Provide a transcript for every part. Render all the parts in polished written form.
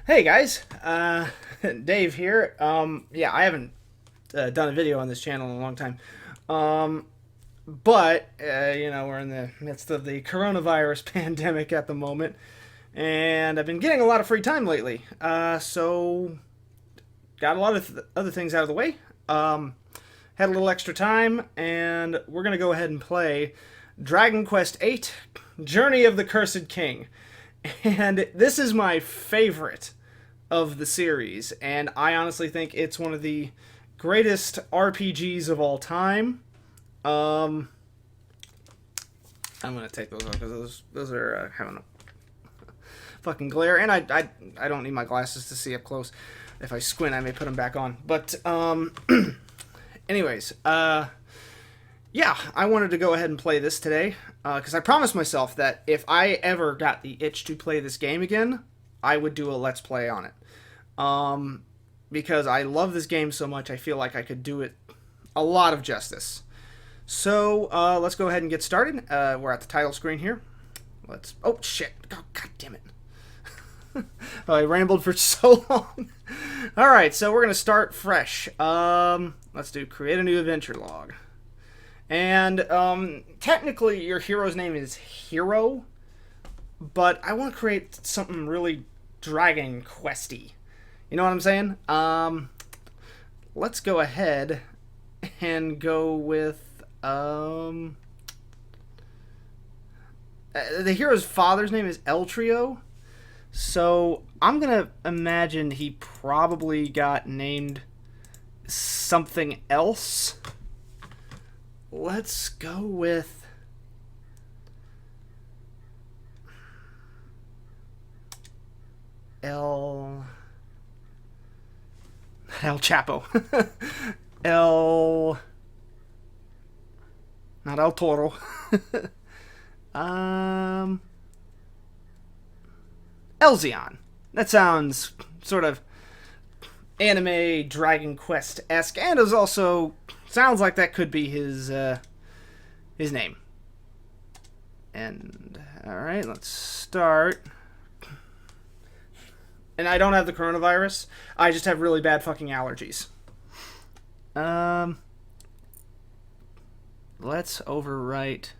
Hey guys, Dave here. Yeah, I haven't done a video on this channel in a long time, um, but we're in the midst of the coronavirus pandemic at the moment, and I've been getting a lot of free time lately. So got a lot of other things out of the way. Had a little extra time, and we're gonna go ahead and play Dragon Quest VIII: Journey of the Cursed King. And this is my favorite of the series, and I honestly think it's one of the greatest RPGs of all time. Um, I'm gonna take those off because those are having a fucking glare, and I don't need my glasses to see up close. If I squint, I may put them back on. But anyways, yeah, I wanted to go ahead and play this today because I promised myself that if I ever got the itch to play this game again, I would do a let's play on it. Because I love this game so much, I feel like I could do it a lot of justice. So let's go ahead and get started. We're at the title screen here. Let's. Oh shit! Oh, God damn it! Oh, I rambled for so long. All right, so we're gonna start fresh. Let's do create a new adventure log. And technically, your hero's name is Hero, but I want to create something really Dragon Questy. You know what I'm saying? Let's go ahead and go with the hero's father's name is Eltrio. So I'm gonna imagine he probably got named something else. Let's go with El Chapo. El Not El Toro. Elzion. That sounds sort of anime Dragon Quest-esque, and is also sounds like that could be his name. And alright, let's start. And I don't have the coronavirus. I just have really bad fucking allergies. Let's overwrite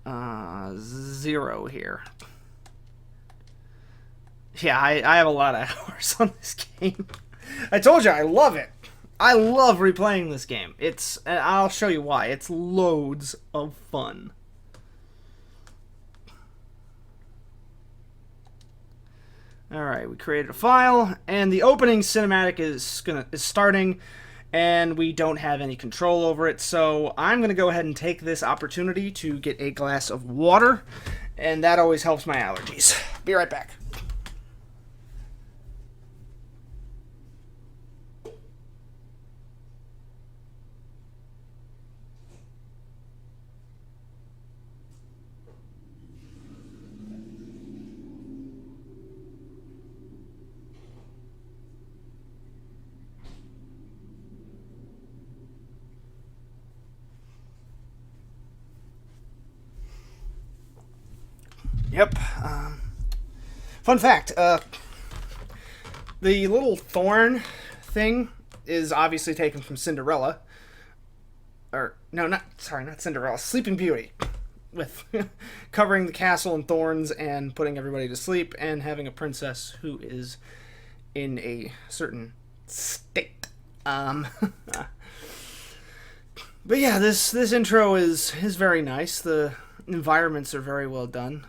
0 here. Yeah, I have a lot of hours on this game. I told you, I love it. I love replaying this game. And I'll show you why. It's loads of fun. Alright, we created a file, and the opening cinematic is starting, and we don't have any control over it, so I'm going to go ahead and take this opportunity to get a glass of water, and that always helps my allergies. Be right back. Yep. Fun fact, the little thorn thing is obviously taken from Cinderella. Or, no, not Cinderella, Sleeping Beauty. With covering the castle in thorns and putting everybody to sleep and having a princess who is in a certain state. But yeah, this intro is very nice. The environments are very well done.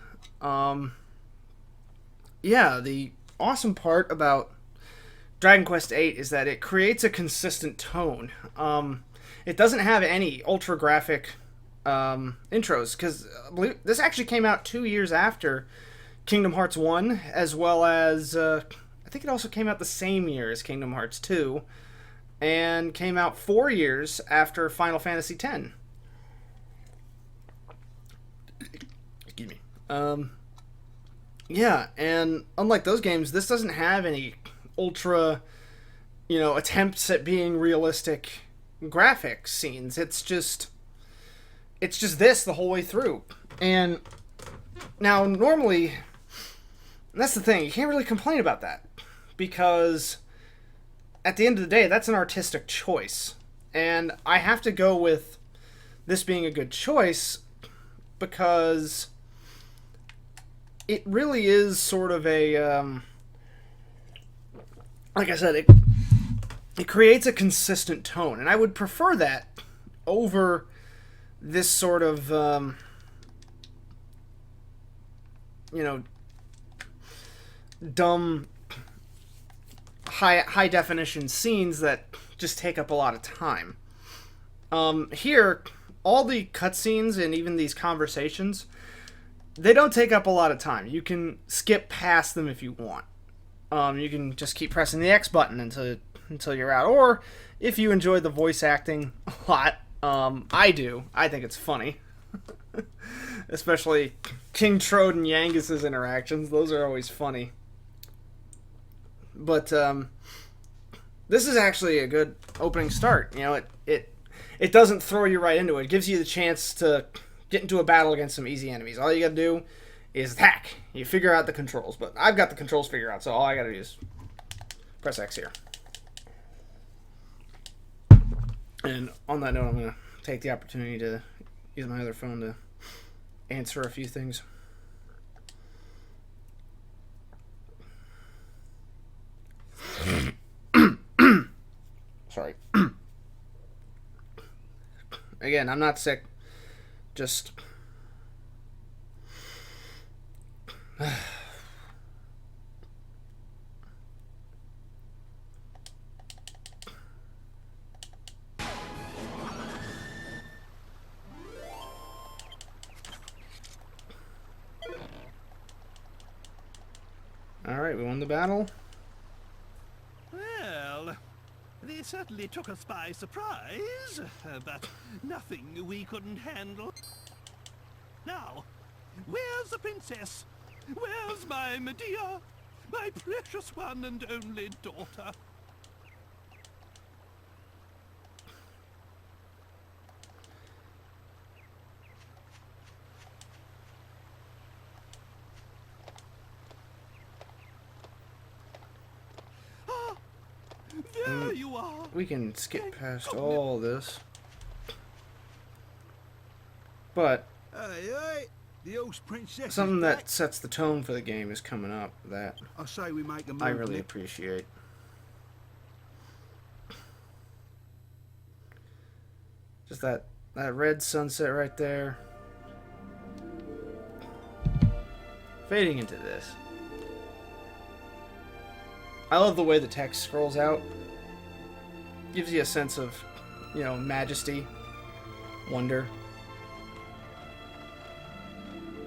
Yeah, the awesome part about Dragon Quest VIII is that it creates a consistent tone. It doesn't have any ultra graphic intros, because this actually came out 2 years after Kingdom Hearts 1, as well as I think it also came out the same year as Kingdom Hearts 2, and came out 4 years after Final Fantasy X. Excuse me. Yeah, and unlike those games, this doesn't have any ultra, attempts at being realistic graphic scenes. It's just this the whole way through. And now, normally, And that's the thing, you can't really complain about that. Because at the end of the day, that's an artistic choice. And I have to go with this being a good choice because it really is sort of a, like I said, it creates a consistent tone. And I would prefer that over this sort of, dumb high definition scenes that just take up a lot of time. Here, all the cutscenes and even these conversations, they don't take up a lot of time. You can skip past them if you want. You can just keep pressing the X button until you're out. Or if you enjoy the voice acting a lot, I do. I think it's funny. Especially King Trode and Yangus's interactions. Those are always funny. But this is actually a good opening start. It doesn't throw you right into it. It gives you the chance to get into a battle against some easy enemies. All you gotta do is attack. You figure out the controls. But I've got the controls figured out, so all I gotta do is press X here. And on that note, I'm gonna take the opportunity to use my other phone to answer a few things. Sorry. Again, I'm not sick. Just... Alright, we won the battle. Well, they certainly took us by surprise, but nothing we couldn't handle. Now, where's the princess? Where's my Medea? My precious one and only daughter? There you are. We can skip past all this. But the old princess something that sets the tone for the game is coming up that I say we make a move. I really appreciate. Just that red sunset right there. Fading into this. I love the way the text scrolls out. Gives you a sense of, majesty, wonder.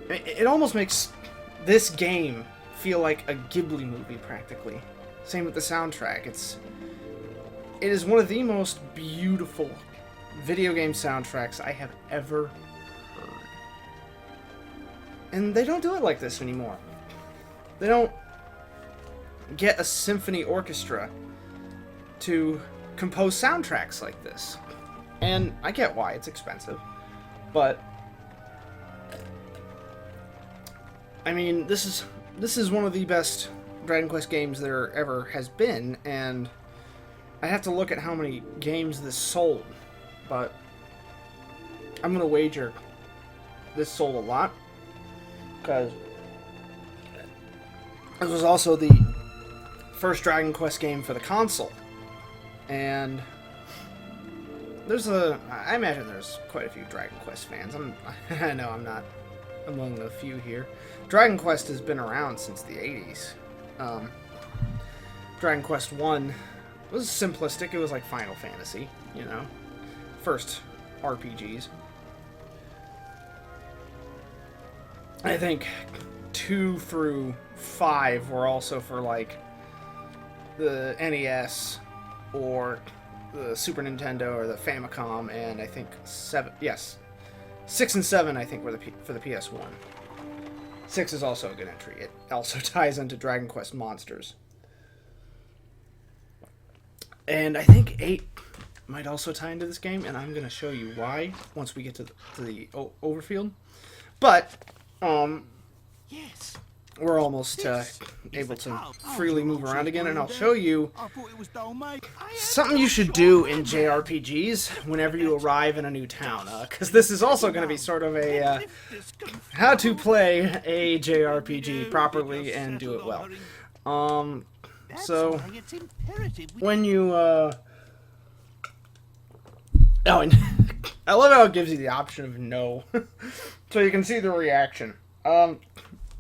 It almost makes this game feel like a Ghibli movie, practically. Same with the soundtrack. It is one of the most beautiful video game soundtracks I have ever heard. And they don't do it like this anymore. They don't get a symphony orchestra to compose soundtracks like this. And I get why, it's expensive. But I mean, this is one of the best Dragon Quest games there ever has been, and I have to look at how many games this sold, but I'm gonna wager this sold a lot, because this was also the first Dragon Quest game for the console, and I imagine there's quite a few Dragon Quest fans. I know I'm not among the few here. Dragon Quest has been around since the 80s. Dragon Quest 1 was simplistic. It was like Final Fantasy, first RPGs. I think 2 through 5 were also for like the NES or the Super Nintendo or the Famicom, and I think 6 and 7 I think were for the PS1. 6 is also a good entry. It also ties into Dragon Quest Monsters. And I think 8 might also tie into this game, and I'm going to show you why once we get to the overfield. But, Yes, we're almost able to freely move around again, and I'll show you I thought it was dull, mate. something you should do in JRPGs whenever you arrive in a new town, because this is also going to be sort of a how to play a JRPG properly and do it well. So when you oh, and I love how it gives you the option of no, so you can see the reaction.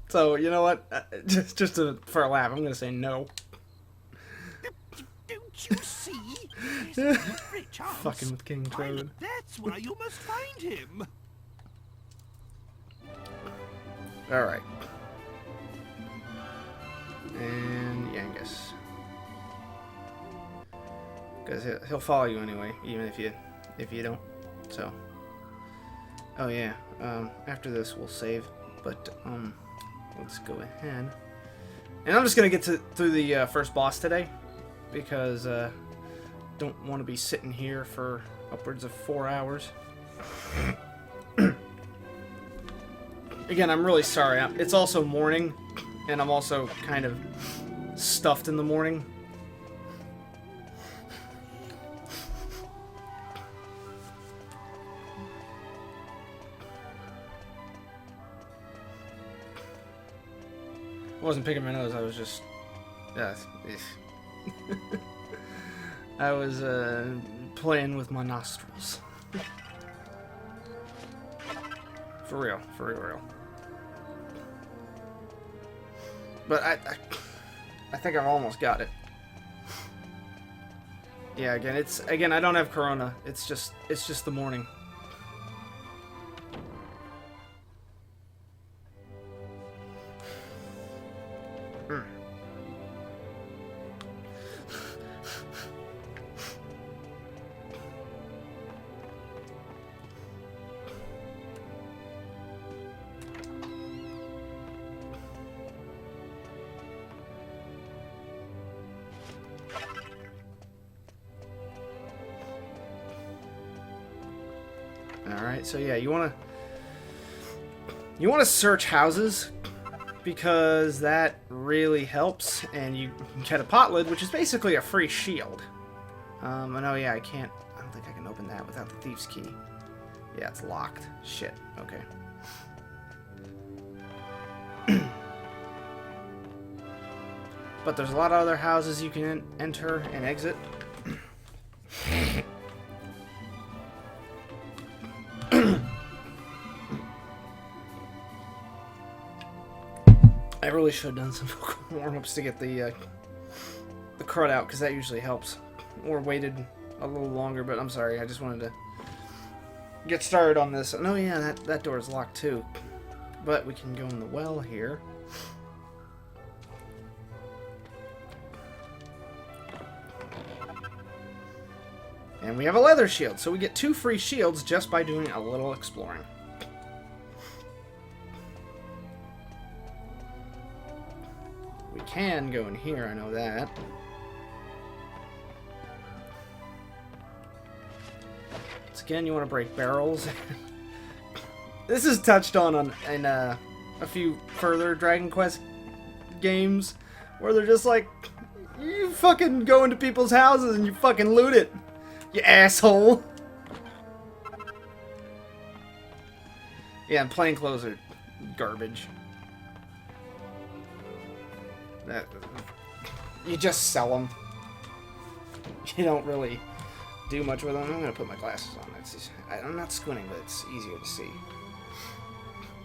So you know what? Just for a laugh, I'm gonna say no. Don't you see? There's every chance. Fucking with King Toad. That's why you must find him. All right. And yeah, I guess because he'll follow you anyway, even if you don't. So. Oh yeah. After this, we'll save, but let's go ahead. And I'm just gonna get through the first boss today, because don't want to be sitting here for upwards of 4 hours. Again, I'm really sorry. It's also morning, and I'm also kind of stuffed in the morning. I wasn't picking my nose, I was just... I was playing with my nostrils. For real, for real. But I think I've almost got it. Yeah, again I don't have corona. It's just the morning. Alright, so yeah, you wanna search houses, because that really helps, and you get a pot lid, which is basically a free shield. And oh yeah, I don't think I can open that without the thieves' key. Yeah, it's locked. Shit, okay. But there's a lot of other houses you can enter and exit. I really should have done some warm-ups to get the crud out, because that usually helps. Or waited a little longer, but I'm sorry, I just wanted to get started on this. And oh yeah, that door is locked too. But we can go in the well here. And we have a leather shield, so we get 2 free shields just by doing a little exploring. We can go in here, I know that. So again, you want to break barrels. This is touched on in a few further Dragon Quest games, where they're just like, you fucking go into people's houses and you fucking loot it, you asshole. Yeah, and plainclothes are garbage. You just sell them. You don't really do much with them. I'm gonna put my glasses on. I'm not squinting, but it's easier to see.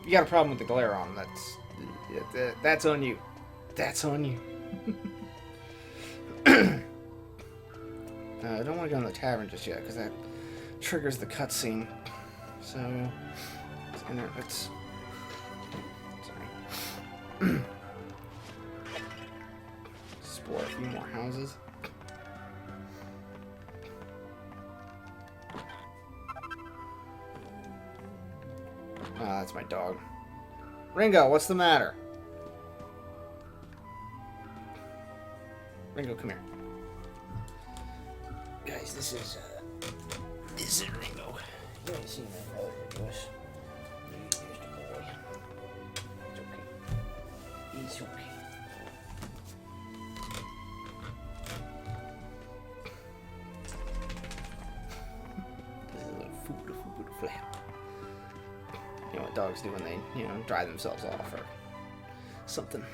You got a problem with the glare on. That's on you. That's on you. I don't want to go in the tavern just yet, because that triggers the cutscene. So let's sorry. Explore a few more houses. Ah, that's my dog. Ringo, what's the matter? Ringo, come here. Guys, this is Ringo. You ain't seen that brother, Lewis. Here's the boy. It's okay. It's okay. Food flap. You know what dogs do when they, dry themselves off or something.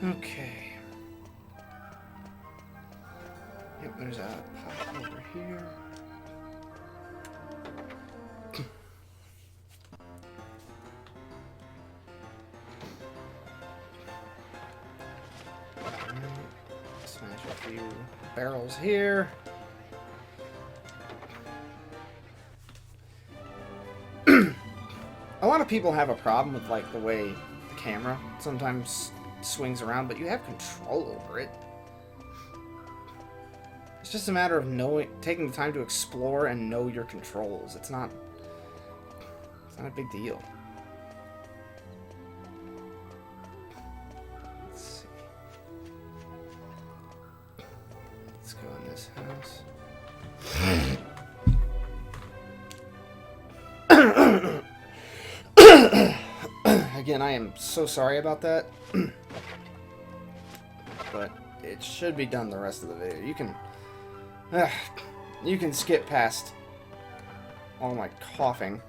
Okay. Yep, there's a pot over here. Smash a few barrels here. A lot of people have a problem with like the way the camera sometimes swings around, but you have control over it. It's just a matter of taking the time to explore and know your controls. It's not a big deal. Let's see. Let's go in this house. Again, I am so sorry about that. But it should be done the rest of the video. You can skip past all my coughing.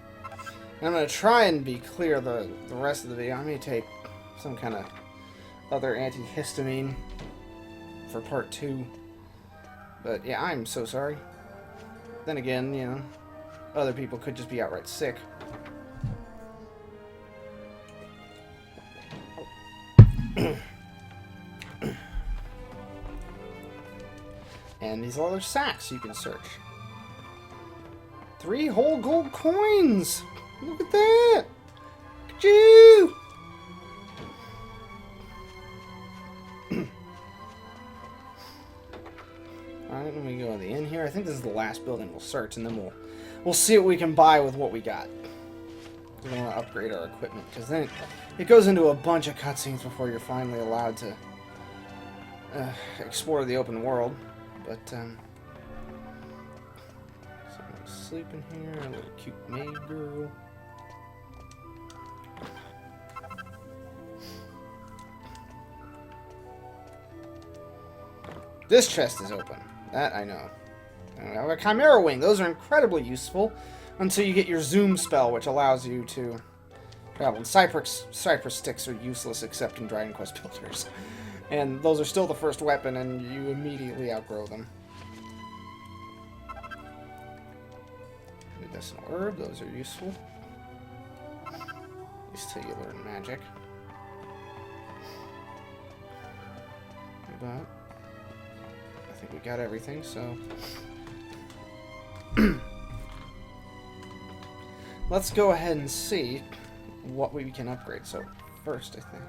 And I'm going to try and be clear the rest of the video. I may take some kind of other antihistamine for part 2. But yeah, I'm so sorry. Then again, other people could just be outright sick. And these other sacks you can search. 3 whole gold coins! Look at that! Achoo! Alright, let me go to the inn here. I think this is the last building we'll search, and then we'll see what we can buy with what we got. We want to upgrade our equipment, because then it goes into a bunch of cutscenes before you're finally allowed to explore the open world. But, someone's sleeping here, a little cute maid girl. This chest is open. That I know. A Chimera Wing. Those are incredibly useful until you get your zoom spell, which allows you to travel. And Cypress sticks are useless except in Dragonquest builders. And those are still the first weapon, and you immediately outgrow them. Medicinal herb, those are useful. At least till you learn magic. But I think we got everything, so let's go ahead and see what we can upgrade. So first, I think.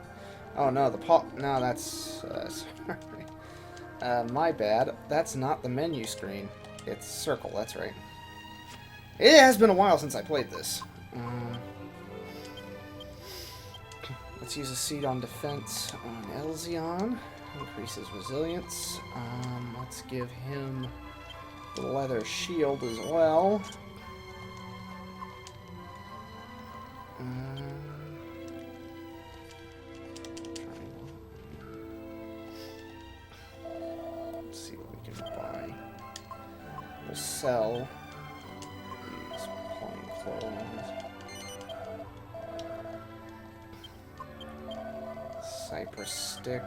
Oh no, the pot. No, that's sorry. My bad. That's not the menu screen. It's circle. That's right. It has been a while since I played this. Let's use a seed on defense on Elzion. Increases resilience. Let's give him the leather shield as well. Let's see what we can buy. We'll sell these plain clothes. Cypress stick.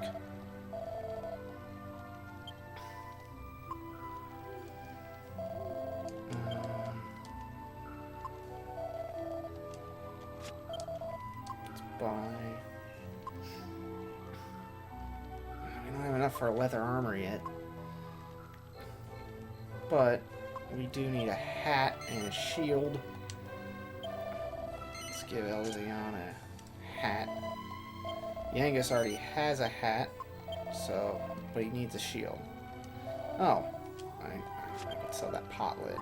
We don't have enough for a leather armor yet. But we do need a hat and a shield. Let's give Elzion a hat. Yangus already has a hat, but he needs a shield. Oh, I could sell that pot lid.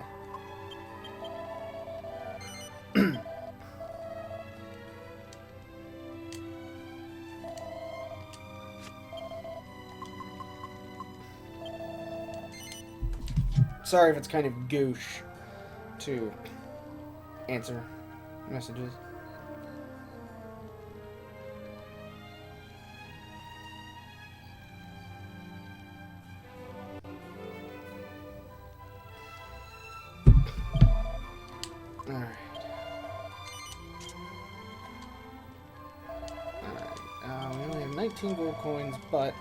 Sorry if it's kind of gauche. to answer messages. Alright. We only have 19 gold coins, but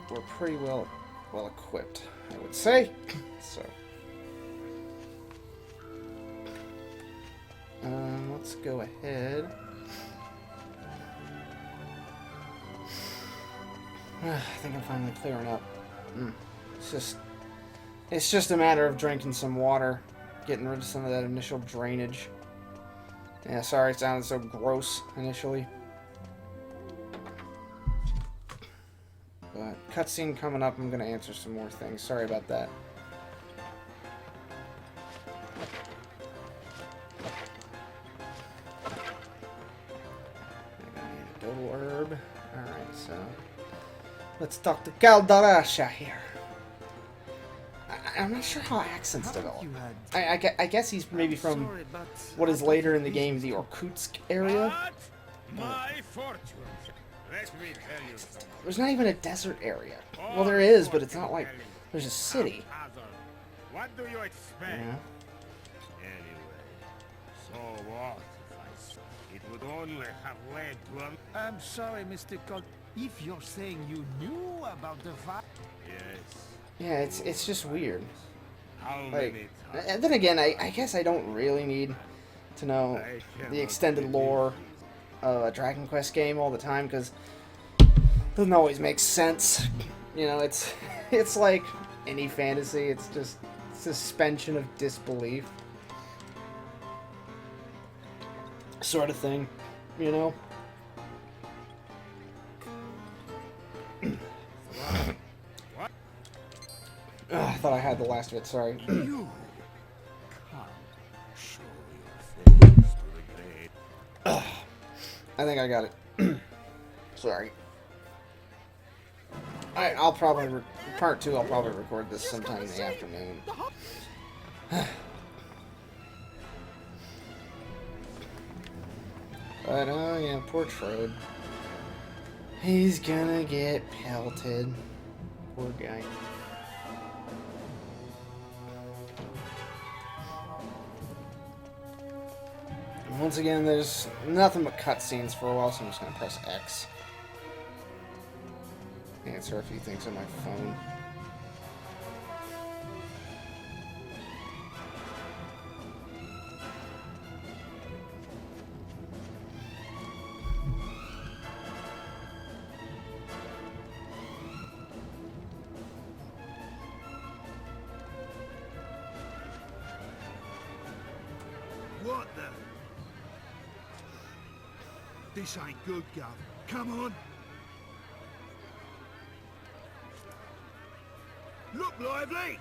we're pretty well equipped, I would say. So, let's go ahead. I think I'm finally clearing up. It's just a matter of drinking some water, getting rid of some of that initial drainage. Yeah, sorry it sounded so gross initially. But cutscene coming up, I'm gonna answer some more things. Sorry about that. I need a dodo herb. Alright, so let's talk to Caldarasha here. I'm not sure how accents develop. I guess he's maybe from what is later in the game the Irkutsk area. My fortune. Let me tell you. There's not even a desert area. Well, there is, but it's not like there's a city. What do you expect? Yeah. Anyway, so what if it would only have led to a... I'm sorry, Mr. Cog. If you're saying you knew about the fire... Yes. Yeah, it's just weird. How Like, many and then again, I guess I don't really need to know the extended lore of a Dragonquest game all the time, because it doesn't always make sense. You know, it's like any fantasy. It's just suspension of disbelief sort of thing, you know. I thought I had the last of it. Sorry. You come show your face to the great. I think I got it. Sorry. I'll probably part 2. I'll probably record this sometime in the afternoon. But yeah, poor Trode. He's gonna get pelted. Poor guy. Once again, there's nothing but cutscenes for a while, so I'm just gonna press X. Answer a few things on my phone. What the... This ain't good, Gov. Come on. Look lively.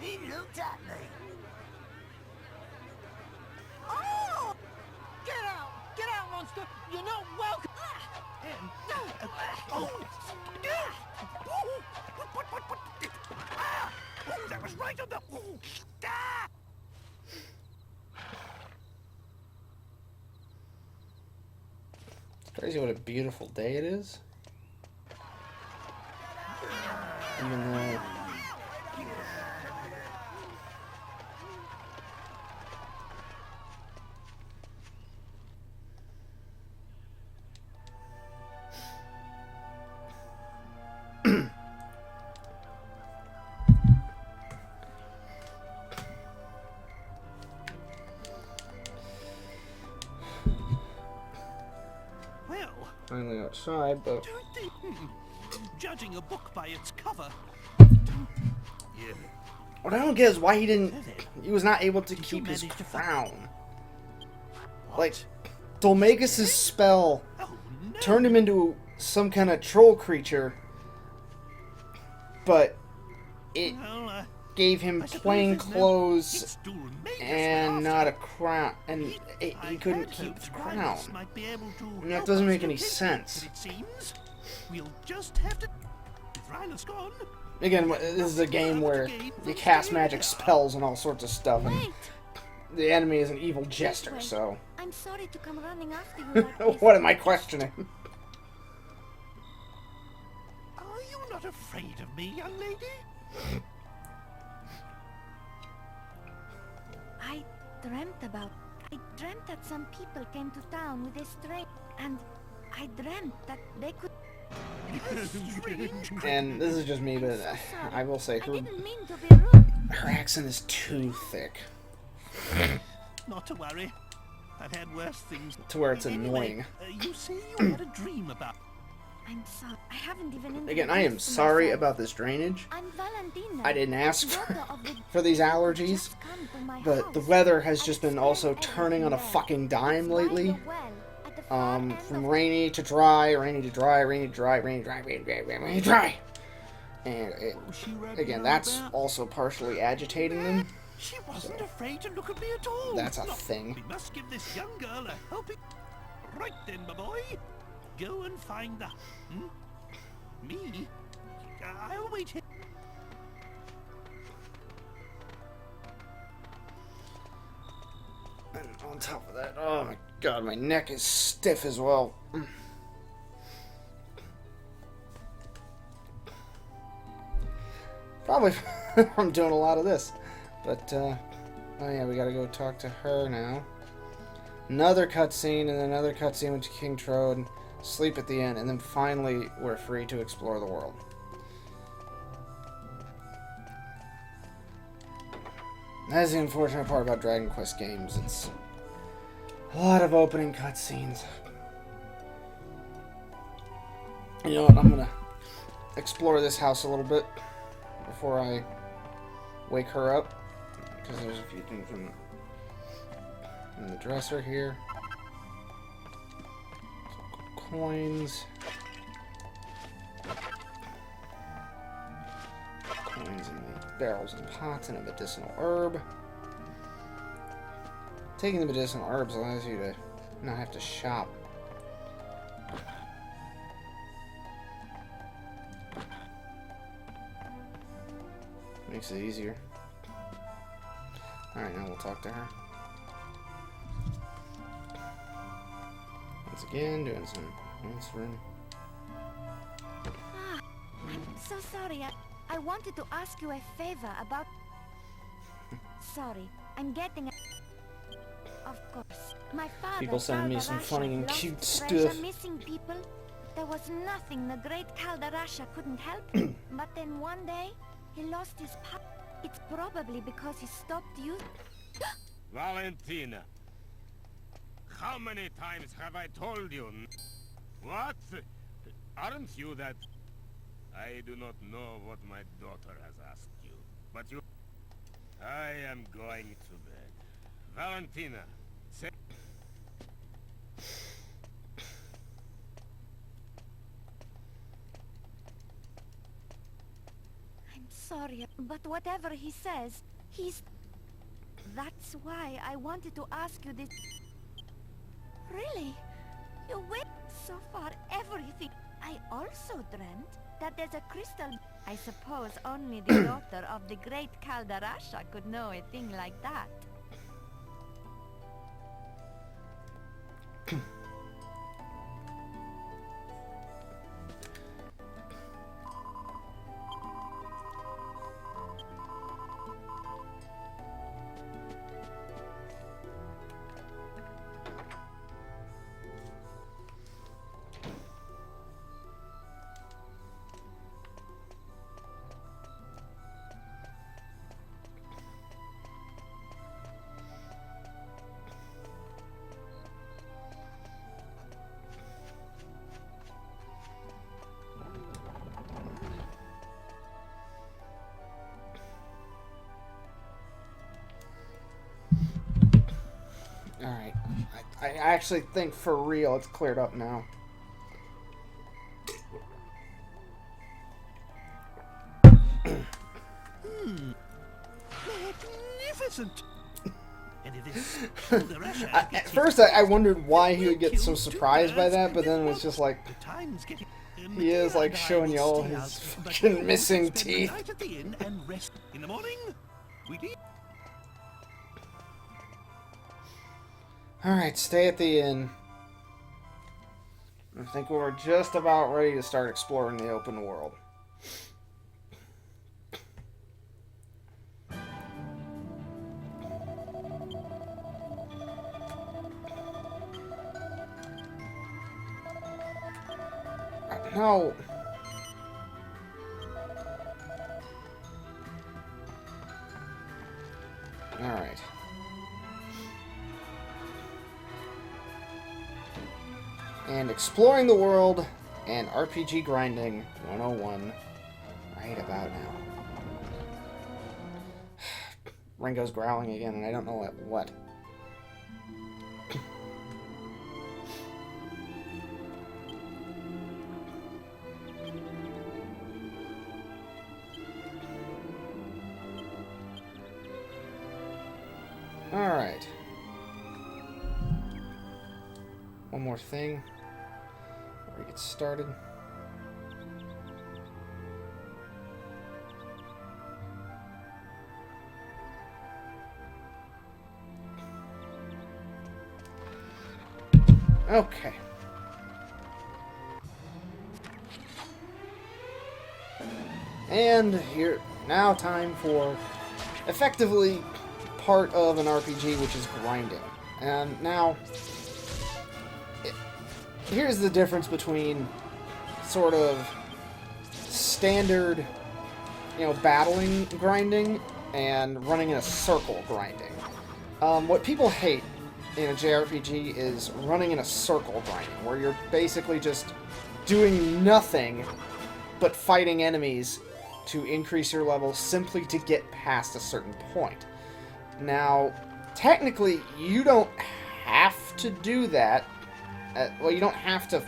He looked at me. Oh! Get out! Get out, monster! You're not welcome! That was right on the... It's crazy what a beautiful day it is. Even though... finally outside, but Judging a book by its cover. Yeah. what I don't get is why he was not able to keep his manage to crown. Like, Dolmagus' spell Oh, no. turned him into some kind of troll creature, but it Well, gave him I suppose plain there's no- clothes It still remains and us not a after. crown, and he I couldn't had keep hoped the crown. Rhinus might be able to And that help doesn't us make any locate it, sense. but it seems we'll just have to. With Rhinus gone, Again, this is a game where you cast magic spells and all sorts of stuff, and Wait! the enemy is an evil jester, so I'm sorry to come running after you like this. what am I questioning? are you not afraid of me, young lady? I dreamt that some people came to town with a string, and I dreamt that they could. And this is just me, but I will say I her, didn't mean to be rude. her accent is too thick Not to worry. I've had worse things. to where it's Anyway, annoying. You say you had a dream about. I'm sorry. I haven't even. Again, I am introduced sorry myself. about this drainage. I'm Valentina. I didn't ask daughter of the for these allergies, just come to my but the house. weather has I just been also explained turning on a everything fucking there. dime It's by lately. the well, at the far end From of- rainy to dry, rainy to dry, rainy to dry, rainy to dry, rainy to dry, rainy to dry. And again, that's also partially agitating them. She wasn't afraid to look at me at all. That's a No, thing. We must give this young girl a helping. Right then, my boy. Go and find the. Me? I'll wait here. And on top of that, oh my god, my neck is stiff as well. Probably from doing a lot of this. But, oh yeah, we gotta go talk to her now. Another cutscene, and then another cutscene with King Trode, and sleep at the end, and then finally we're free to explore the world. That's the unfortunate part about Dragonquest games. It's a lot of opening cutscenes. You know what? I'm gonna explore this house a little bit before I wake her up, because there's a few things in the dresser here. Coins. Coins in the barrels and pots, and a medicinal herb. Taking the medicinal herbs allows you to not have to shop. Makes it easier. Alright, now we'll talk to her. Once again, doing some answering. I'm so sorry. I wanted to ask you a favor about. Sorry, I'm getting. Of course, my father. People sending me some Caldarasha, funny and lost cute treasure, stuff. Missing people. There was nothing the great Caldarasha couldn't help. But then one day, he lost his power. It's probably because he stopped you. Valentina, how many times have I told you? What? Aren't you that? I do not know what my daughter has asked you, but you... I am going to bed. Valentina, say... I'm sorry, but whatever he says, he's... That's why I wanted to ask you this... Really? You went so far everything. I also dreamt that there's a crystal... I suppose only the daughter of the great Caldarasha could know a thing like that. Alright. I actually think for real it's cleared up now. innocent. And if this Elder Asher At gets first, his I wondered why he we'll would get so kill two surprised by birds, that, but then it and was just like, the time's getting... he is like Medea showing and you I all will his stay out, but fucking you missing spend the teeth. night at the inn and rest. In the morning, we leave. Alright, stay at the inn. I think we're just about ready to start exploring the open world. No. Alright. And exploring the world and RPG grinding 101 right about now. Ringo's growling again, and I don't know what. Alright. One more thing before we get started. Okay. And here, now time for effectively part of an RPG, which is grinding. And now, here's the difference between sort of standard, battling grinding and running in a circle grinding. What people hate in a JRPG is running in a circle grinding, where you're basically just doing nothing but fighting enemies to increase your level simply to get past a certain point. Now, technically, you don't have to do that. Well, you don't have to,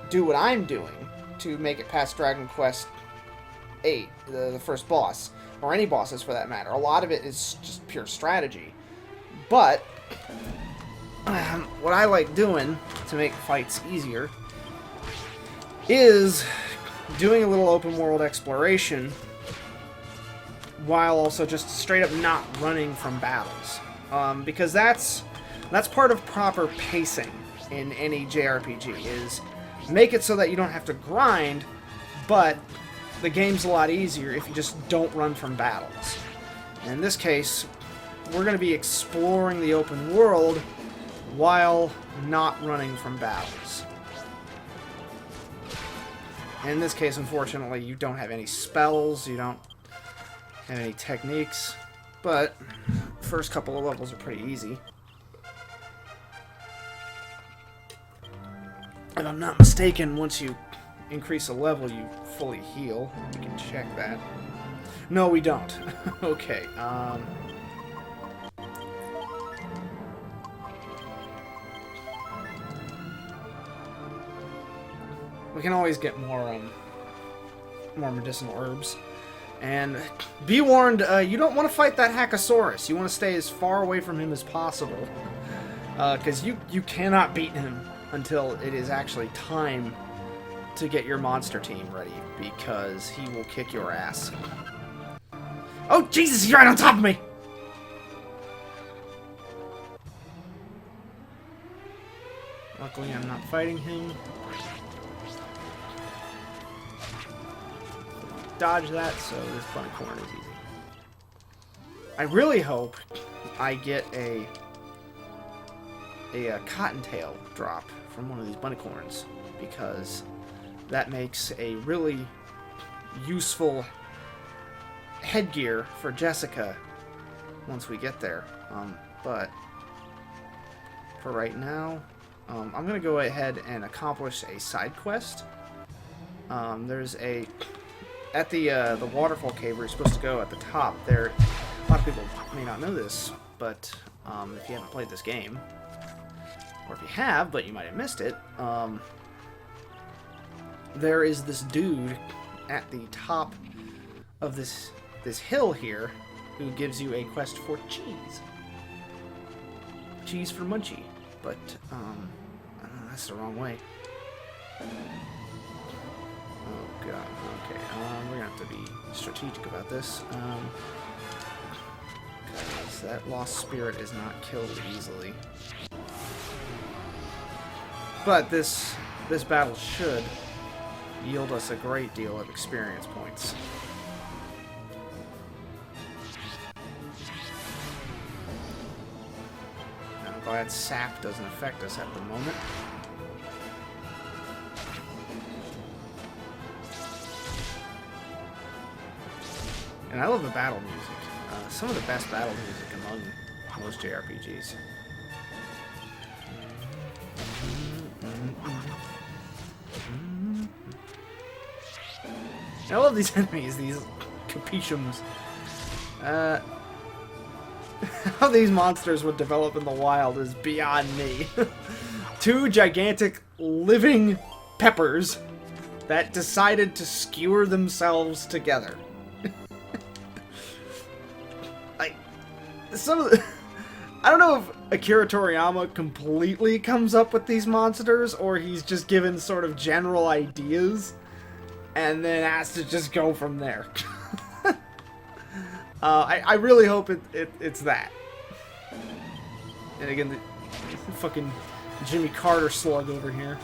do what I'm doing to make it past Dragonquest 8, the first boss, or any bosses for that matter. A lot of it is just pure strategy. But what I like doing to make fights easier is doing a little open world exploration while also just straight up not running from battles. Because that's part of proper pacing in any JRPG, is make it so that you don't have to grind, but the game's a lot easier if you just don't run from battles. In this case, we're going to be exploring the open world while not running from battles. In this case, unfortunately, you don't have any spells, you don't have any techniques, but first couple of levels are pretty easy. If I'm not mistaken, once you increase a level, you fully heal. We can check that. No, we don't. Okay, we can always get more medicinal herbs. And be warned, you don't want to fight that Hackosaurus. You want to stay as far away from him as possible. Because you cannot beat him until it is actually time to get your monster team ready. Because he will kick your ass. Oh, Jesus, he's right on top of me! Luckily, I'm not fighting him. Dodge that, so this bunnicorn is easy. I really hope I get a cottontail drop from one of these bunnicorns, because that makes a really useful headgear for Jessica once we get there. But for right now, I'm going to go ahead and accomplish a side quest. There's a... At the waterfall cave where you're supposed to go at the top, there... A lot of people may not know this, but if you haven't played this game, or if you have, but you might have missed it, there is this dude at the top of this hill here who gives you a quest for cheese. Cheese for Munchie. But, that's the wrong way. Oh god, okay. We're gonna have to be strategic about this. Because that lost spirit is not killed easily. But this battle should yield us a great deal of experience points. I'm glad sap doesn't affect us at the moment. And I love the battle music. Some of the best battle music among most JRPGs. I love these enemies, these capuchums. How these monsters would develop in the wild is beyond me. Two gigantic living peppers that decided to skewer themselves together. Some of the, I don't know if Akira Toriyama completely comes up with these monsters, or he's just given sort of general ideas and then has to just go from there. I really hope it's that. And again, the fucking Jimmy Carter slug over here.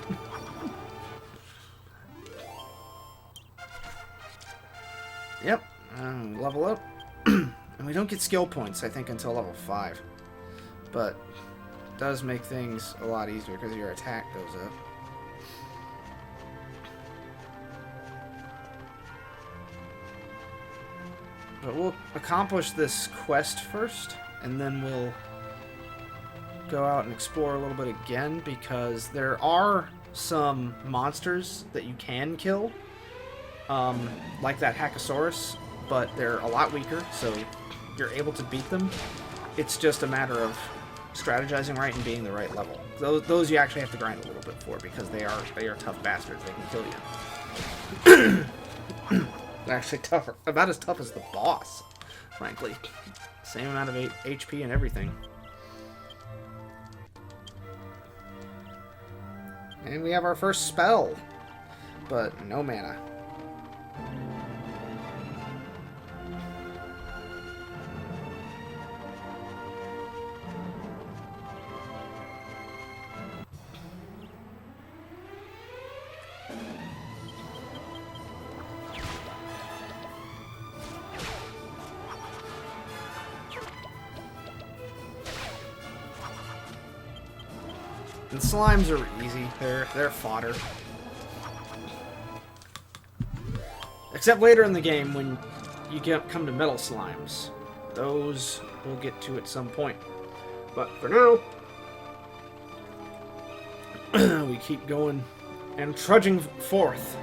Yep, level up. And we don't get skill points, I think, until level 5. But it does make things a lot easier because your attack goes up. But we'll accomplish this quest first, and then we'll go out and explore a little bit again, because there are some monsters that you can kill, like that Hackosaurus, but they're a lot weaker, so you're able to beat them. It's just a matter of strategizing right and being the right level. Those you actually have to grind a little bit for, because they are tough bastards. They can kill you. They're actually tougher, about as tough as the boss, frankly. Same amount of HP and everything. And we have our first spell, but no mana. And slimes are easy. They're fodder. Except later in the game when you come to metal slimes. Those we'll get to at some point. But for now, we keep going and trudging forth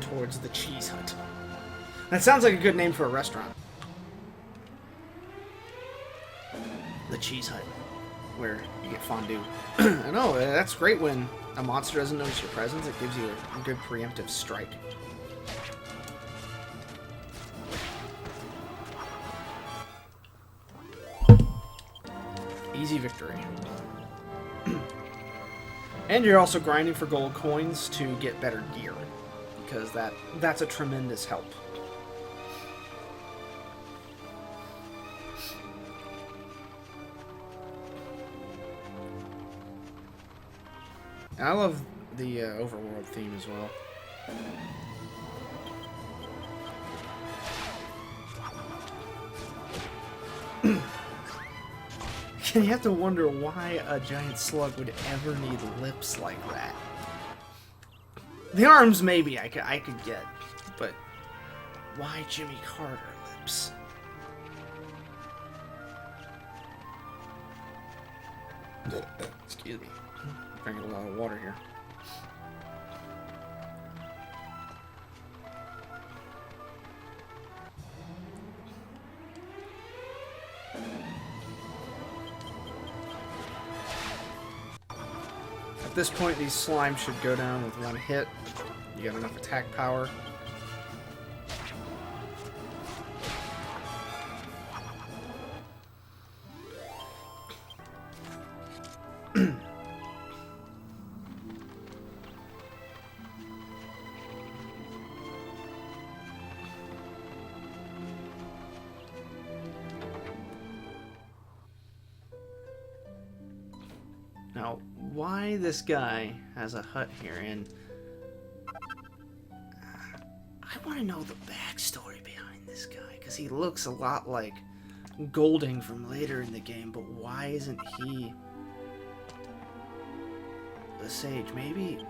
towards the Cheese Hut. That sounds like a good name for a restaurant. The Cheese Hut, where you get fondue. I know, that's great when a monster doesn't notice your presence. It gives you a good preemptive strike. Easy victory. And you're also grinding for gold coins to get better gear, because that's a tremendous help. And I love the overworld theme as well. And you have to wonder why a giant slug would ever need lips like that. The arms, maybe I could get, but why Jimmy Carter lips? Excuse me. Drinking a lot of water here. At this point, these slimes should go down with one hit. You got enough attack power. why this guy has a hut here, and I want to know the backstory behind this guy, because he looks a lot like Golding from later in the game, but why isn't he the sage? Maybe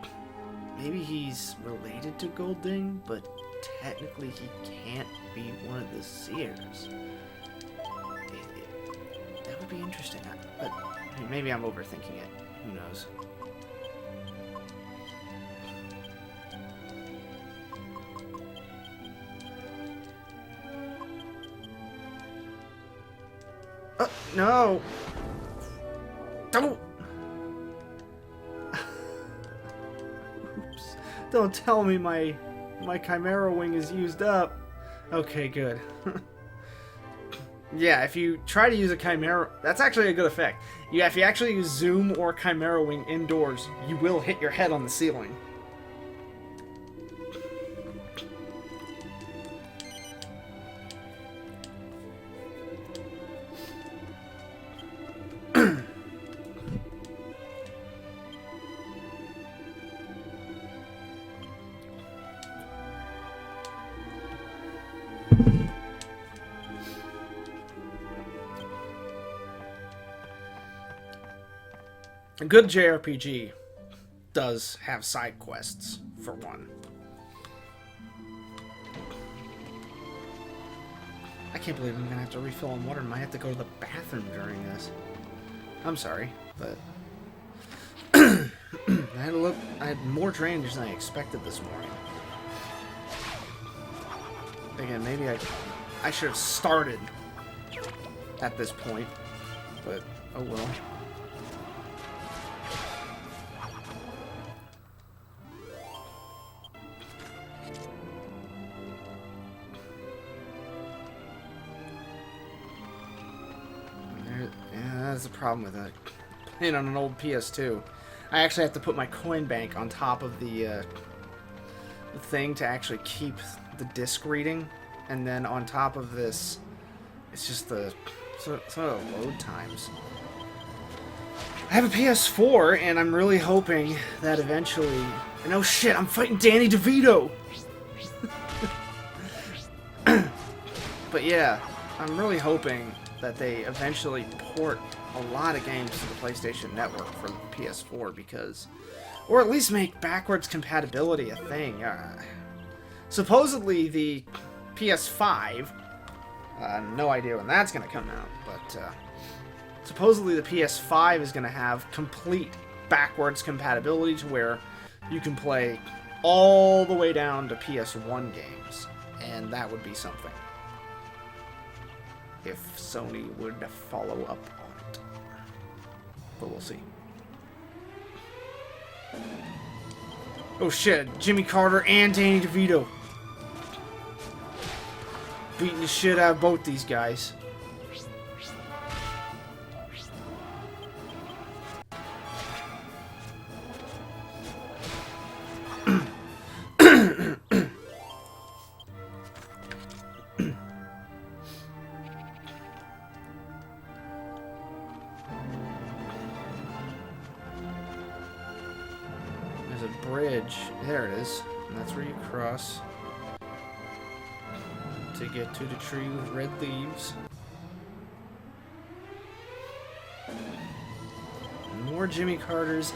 he's related to Golding, but technically he can't be one of the seers. That would be interesting, but maybe I'm overthinking it. Who knows? No! Don't! Oops. Don't tell me my Chimera Wing is used up. Okay, good. Yeah, if you try to use a Chimera... That's actually a good effect. Yeah, if you actually use Zoom or Chimera Wing indoors, you will hit your head on the ceiling. A good JRPG does have side quests, for one. I can't believe I'm gonna have to refill on water and might have to go to the bathroom during this. I'm sorry, but I had more drainage than I expected this morning. Again, maybe I should have started at this point, but oh well. That's the problem with it. Playing on an old PS2. I actually have to put my coin bank on top of the thing to actually keep the disc reading, and then on top of this, it's just the some of the load times. I have a PS4, and I'm really hoping that eventually. And oh shit, I'm fighting Danny DeVito. But yeah, I'm really hoping that they eventually port a lot of games to the PlayStation Network for the PS4, because, or at least make backwards compatibility a thing. Supposedly the PS5, no idea when that's going to come out, but supposedly the PS5 is going to have complete backwards compatibility to where you can play all the way down to PS1 games, and that would be something. If Sony would follow up on it. But we'll see. Oh shit, Jimmy Carter and Danny DeVito. Beating the shit out of both these guys. Bridge. There it is. And that's where you cross to get to the tree with red leaves. And more Jimmy Carters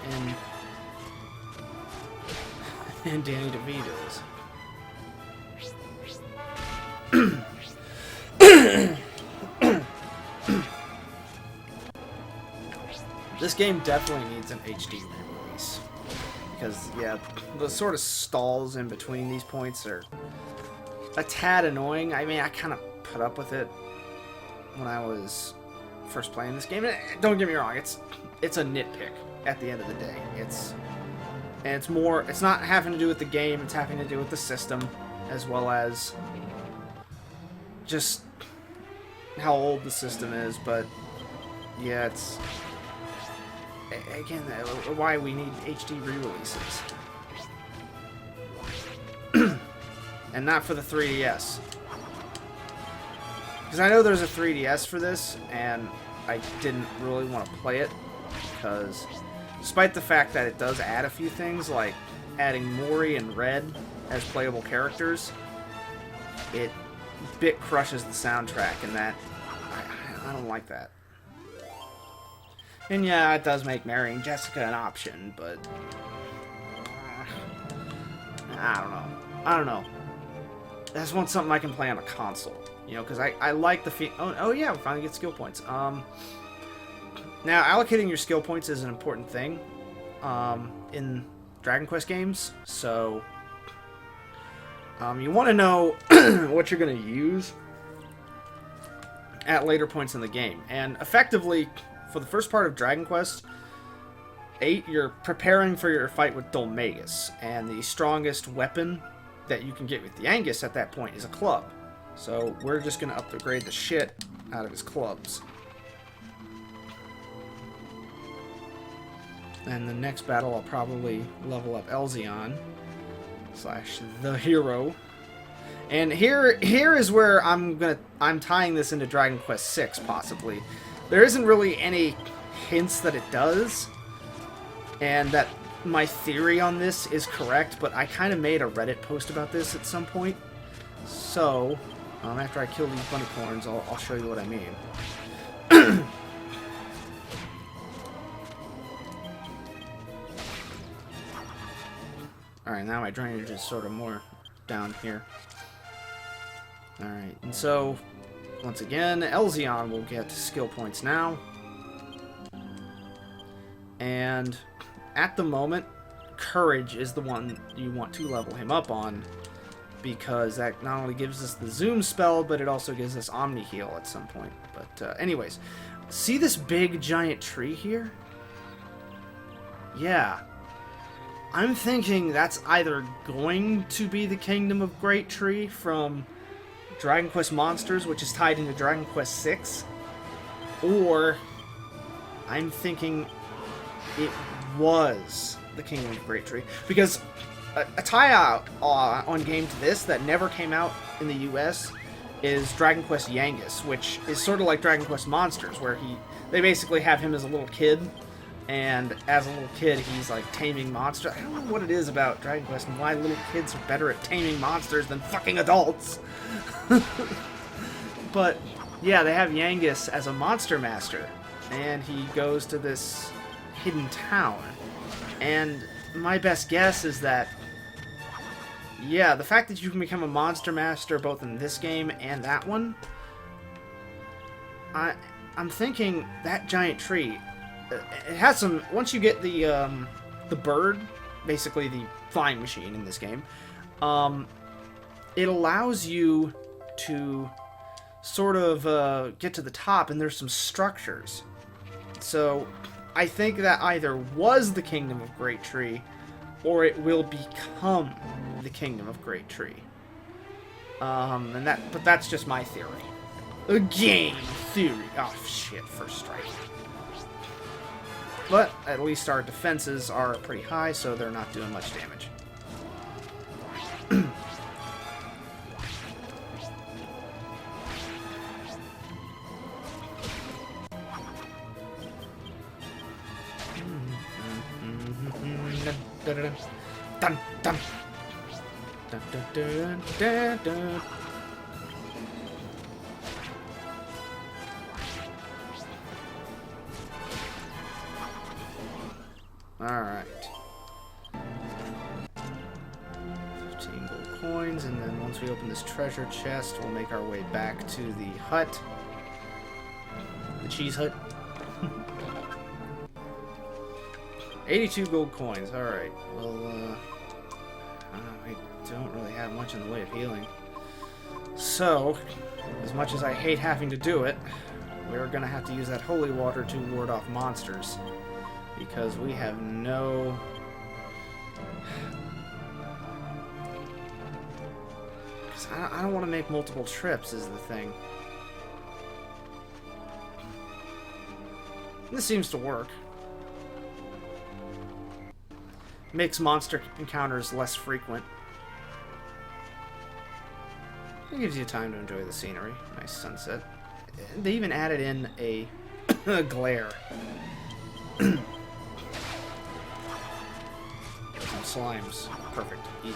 and Danny DeVito's. This game definitely needs an HD re-release. Because, yeah, the sort of stalls in between these points are a tad annoying. I mean, I kind of put up with it when I was first playing this game. And don't get me wrong, it's a nitpick at the end of the day. It's not having to do with the game, it's having to do with the system, as well as just how old the system is. But, yeah, it's... Again, why we need HD re-releases. And not for the 3DS. Because I know there's a 3DS for this, and I didn't really want to play it, because despite the fact that it does add a few things, like adding Mori and Red as playable characters, it bit crushes the soundtrack, and that I don't like that. And yeah, it does make marrying Jessica an option, but I don't know. I just want something I can play on a console, you know, because I like the oh yeah, we finally get skill points. Now allocating your skill points is an important thing in Dragon Quest games, so you want to know what you're going to use at later points in the game. And effectively, for the first part of Dragon Quest 8, you're preparing for your fight with Dolmagus, and the strongest weapon that you can get with the Angus at that point is a club. So we're just going to upgrade the shit out of his clubs. And the next battle, I'll probably level up Elzion / the hero. And here is where I'm tying this into Dragon Quest 6 possibly. There isn't really any hints that it does, and that my theory on this is correct, but I kind of made a Reddit post about this at some point. So, after I kill these bunnycorns, I'll show you what I mean. Alright, now my drainage is sort of more down here. Alright, and so, once again, Elzion will get skill points now. And at the moment, Courage is the one you want to level him up on, because that not only gives us the Zoom spell, but it also gives us Omni Heal at some point. But anyways, see this big giant tree here? Yeah. I'm thinking that's either going to be the Kingdom of Great Tree from Dragon Quest Monsters, which is tied into Dragon Quest 6, or I'm thinking it was the Kingdom of Great Tree, because a tie-out on game to this that never came out in the US is Dragon Quest Yangus, which is sort of like Dragon Quest Monsters, where they basically have him as a little kid, and as a little kid he's like taming monsters. I don't know what it is about Dragon Quest and why little kids are better at taming monsters than fucking adults. But yeah, they have Yangus as a monster master, and he goes to this hidden town. And my best guess is that, yeah, the fact that you can become a monster master both in this game and that one, I'm thinking that giant tree, it has some, once you get the bird, basically the flying machine in this game, it allows you to sort of get to the top, and there's some structures. So I think that either was the Kingdom of Great Tree, or it will become the Kingdom of Great Tree. But that's just my theory. A game theory. Oh shit! First strike. But at least our defenses are pretty high, so they're not doing much damage. Dun, dun. Dun, dun, dun, dun, dun. Alright. 15 gold coins, and then once we open this treasure chest, we'll make our way back to the hut. The cheese hut. 82 gold coins. Alright. Well, I don't really have much in the way of healing. So, as much as I hate having to do it, we're going to have to use that holy water to ward off monsters. Because we have no... Because I don't want to make multiple trips, is the thing. This seems to work. Makes monster encounters less frequent. It gives you time to enjoy the scenery. Nice sunset. They even added in a glare. slimes. Perfect. Easy.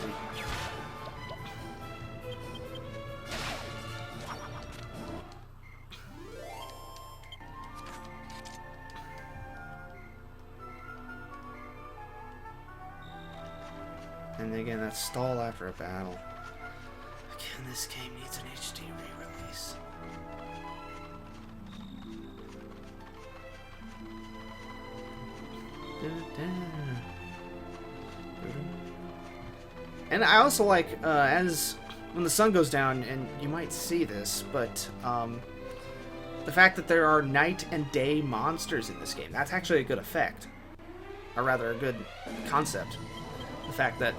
And again, that's stall after a battle. Again, this game needs an HD re-release. And I also like, as when the sun goes down, and you might see this, but the fact that there are night and day monsters in this game, that's actually a good effect. Or rather, a good concept. The fact that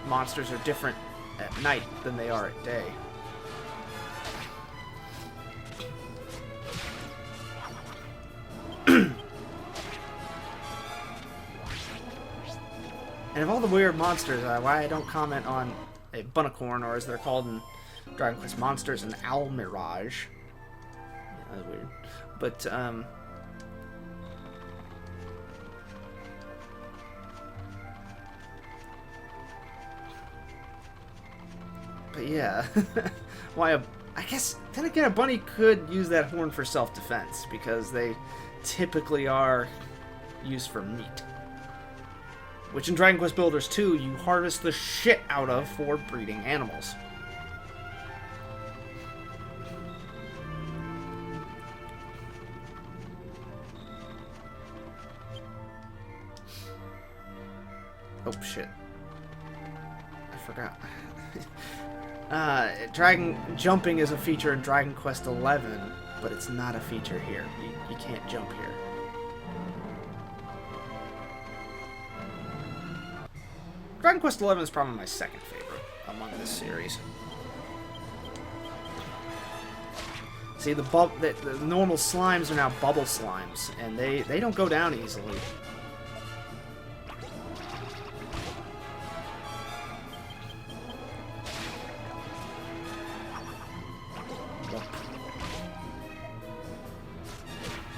monsters are different at night than they are at day. And of all the weird monsters, why I don't comment on a Bunicorn, or as they're called in Dragon Quest Monsters, an Owl Mirage. Yeah, that's weird. But yeah, I guess, then again, a bunny could use that horn for self-defense, because they typically are used for meat. Which in Dragon Quest Builders 2, you harvest the shit out of for breeding animals. Oh shit. I forgot. Dragon jumping is a feature in Dragon Quest 11, but it's not a feature here. You can't jump here. Dragon Quest 11 is probably my second favorite among this series. See, the normal slimes are now bubble slimes, and they don't go down easily.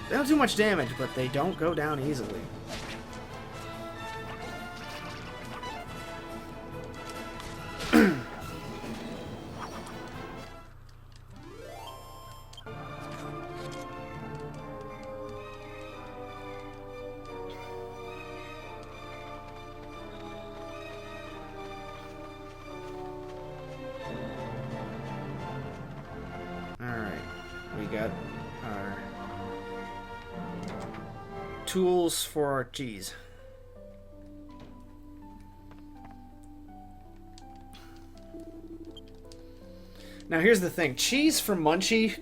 They don't do much damage, but they don't go down easily. Tools for our cheese. Now here's the thing. Cheese for Munchie,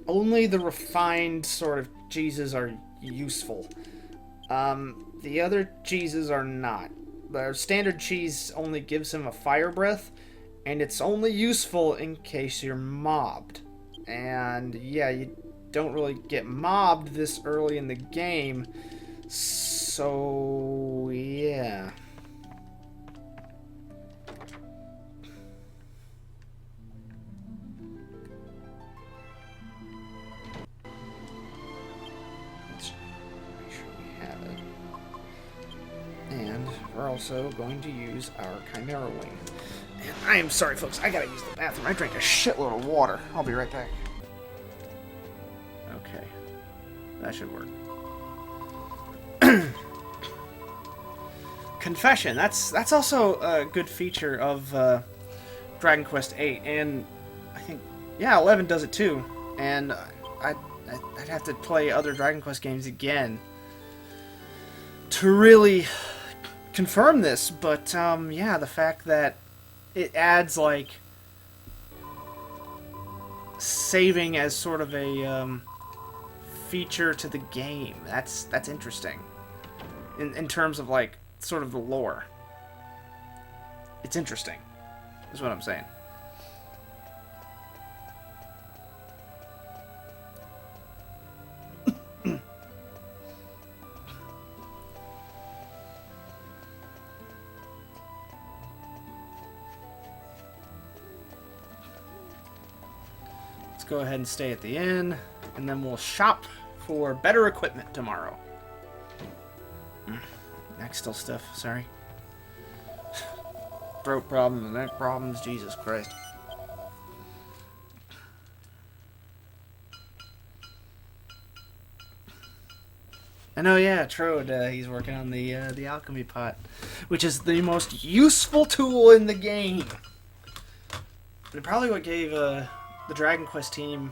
only the refined sort of cheeses are useful. The other cheeses are not. The standard cheese only gives him a fire breath, and it's only useful in case you're mobbed. And yeah, you don't really get mobbed this early in the game, so yeah. Let's make sure we have it. And we're also going to use our Chimera Wing. And I am sorry, folks, I gotta use the bathroom. I drank a shitload of water. I'll be right back. Okay, that should work. Confession. That's also a good feature of Dragon Quest VIII, and I think 11 does it too. And I'd have to play other Dragon Quest games again to really confirm this. But yeah, the fact that it adds like saving as sort of a feature to the game. That's interesting. In terms of like sort of the lore. It's interesting. Is what I'm saying. Let's go ahead and stay at the inn, and then we'll shop for better equipment tomorrow. Neck's still stiff, sorry. Throat problems, neck problems, Jesus Christ. I know, yeah, Trode, he's working on the alchemy pot, which is the most useful tool in the game. And probably what gave the Dragonquest team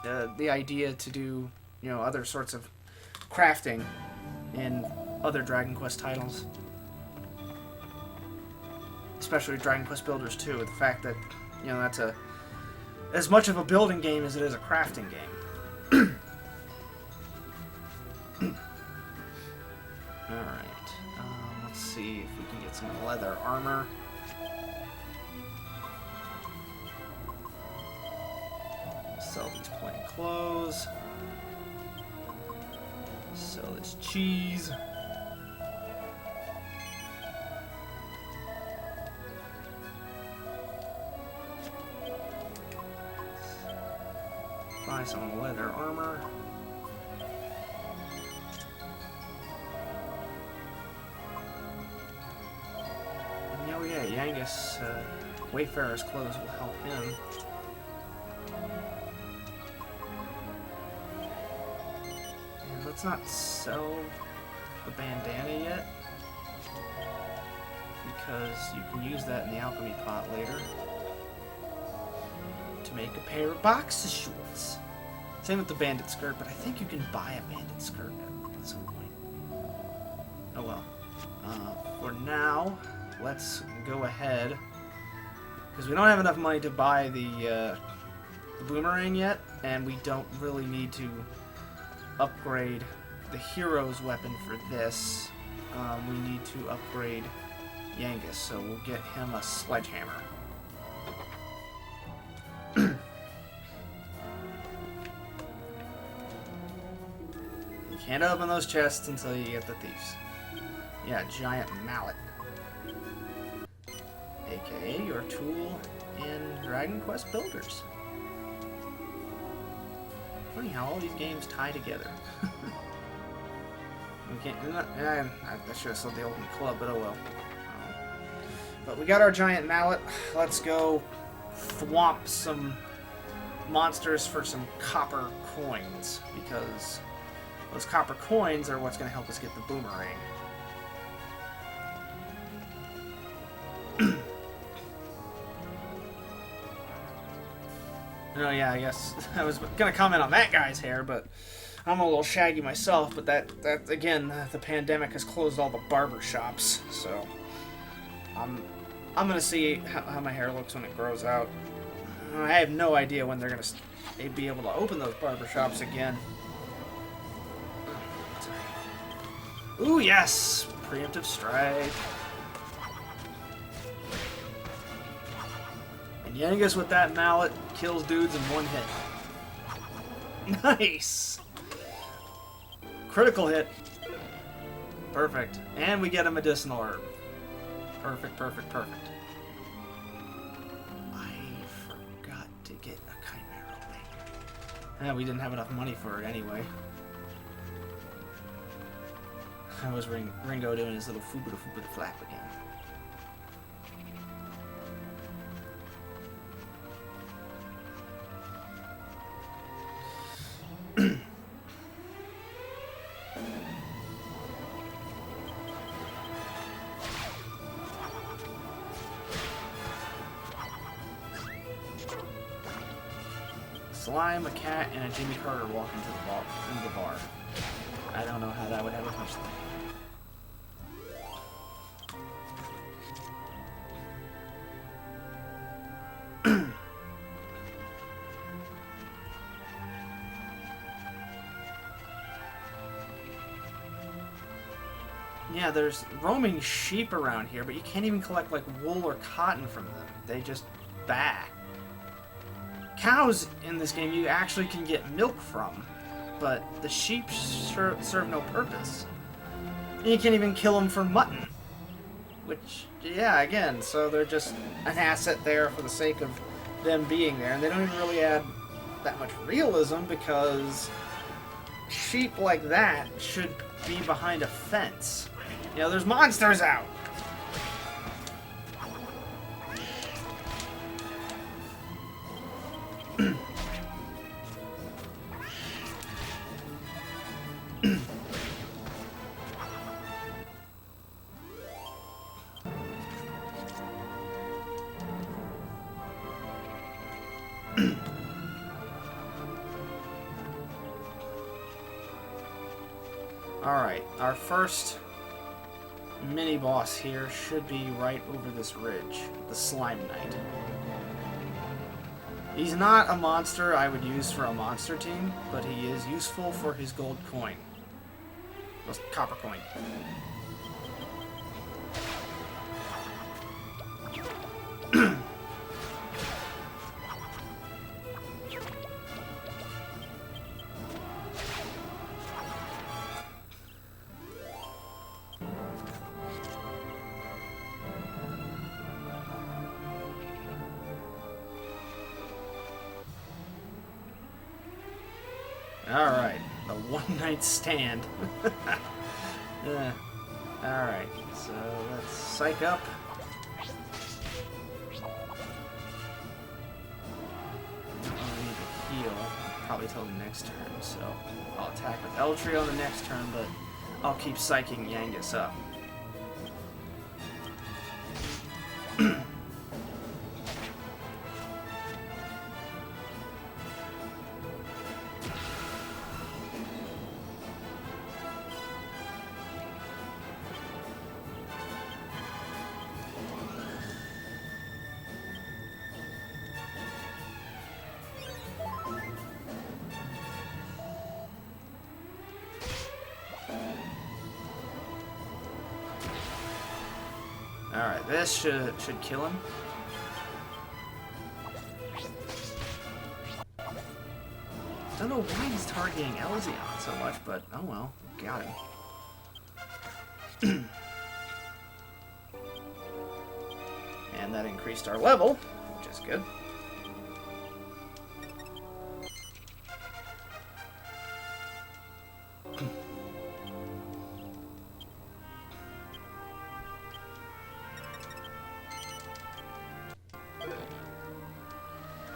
the idea to do, you know, other sorts of crafting in other Dragon Quest titles. Especially Dragon Quest Builders 2, with the fact that, you know, that's as much of a building game as it is a crafting game. Alright, let's see if we can get some leather armor. Sell these plain clothes. Sell this cheese. Buy some leather armor. And oh yeah, Yangus, Wayfarer's clothes will help him. And let's not sell the bandana yet, because you can use that in the alchemy pot later to make a pair of boxer shorts. Same with the bandit skirt, but I think you can buy a bandit skirt at some point. Oh well. For now, let's go ahead, because we don't have enough money to buy the boomerang yet, and we don't really need to upgrade the hero's weapon for this. We need to upgrade Yangus, so we'll get him a sledgehammer. You can't open those chests until you get the thieves. Yeah, giant mallet. AKA your tool in Dragon Quest Builders. Funny how all these games tie together. We can't. I should have sold the Ultimate Club, but oh well. But we got our giant mallet. Let's go thwomp some monsters for some copper coins, because those copper coins are what's going to help us get the boomerang. Oh yeah, I guess I was gonna comment on that guy's hair, but I'm a little shaggy myself. But that again, the pandemic has closed all the barber shops, so I'm gonna see how my hair looks when it grows out. I have no idea when they're gonna be able to open those barber shops again. Ooh yes, preemptive strike. And Yangus with that mallet kills dudes in one hit. Nice! Critical hit. Perfect. And we get a medicinal herb. Perfect, perfect, perfect. I forgot to get a chimera wing. We didn't have enough money for it anyway. That was Ringo doing his little foobada flap again. Slime, a cat, and a Jimmy Carter walk into the bar. I don't know how that would ever touch them. Yeah, there's roaming sheep around here, but you can't even collect like wool or cotton from them. They just baa. Cows in this game you actually can get milk from, but the sheep serve no purpose. And you can't even kill them for mutton. Which, yeah, again, so they're just an asset there for the sake of them being there, and they don't even really add that much realism, because sheep like that should be behind a fence. You know, there's monsters out! Alright, our first mini-boss here should be right over this ridge, the Slime Knight. He's not a monster I would use for a monster team, but he is useful for his gold coin. Well, copper coin. Alright, the one-night stand. Alright, so let's psych up. I don't really need to heal, probably till the next turn, so I'll attack with Eltry on the next turn, but I'll keep psyching Yangus up. Alright, this should kill him. Don't know why he's targeting Elzion so much, but oh well, got him. And that increased our level, which is good.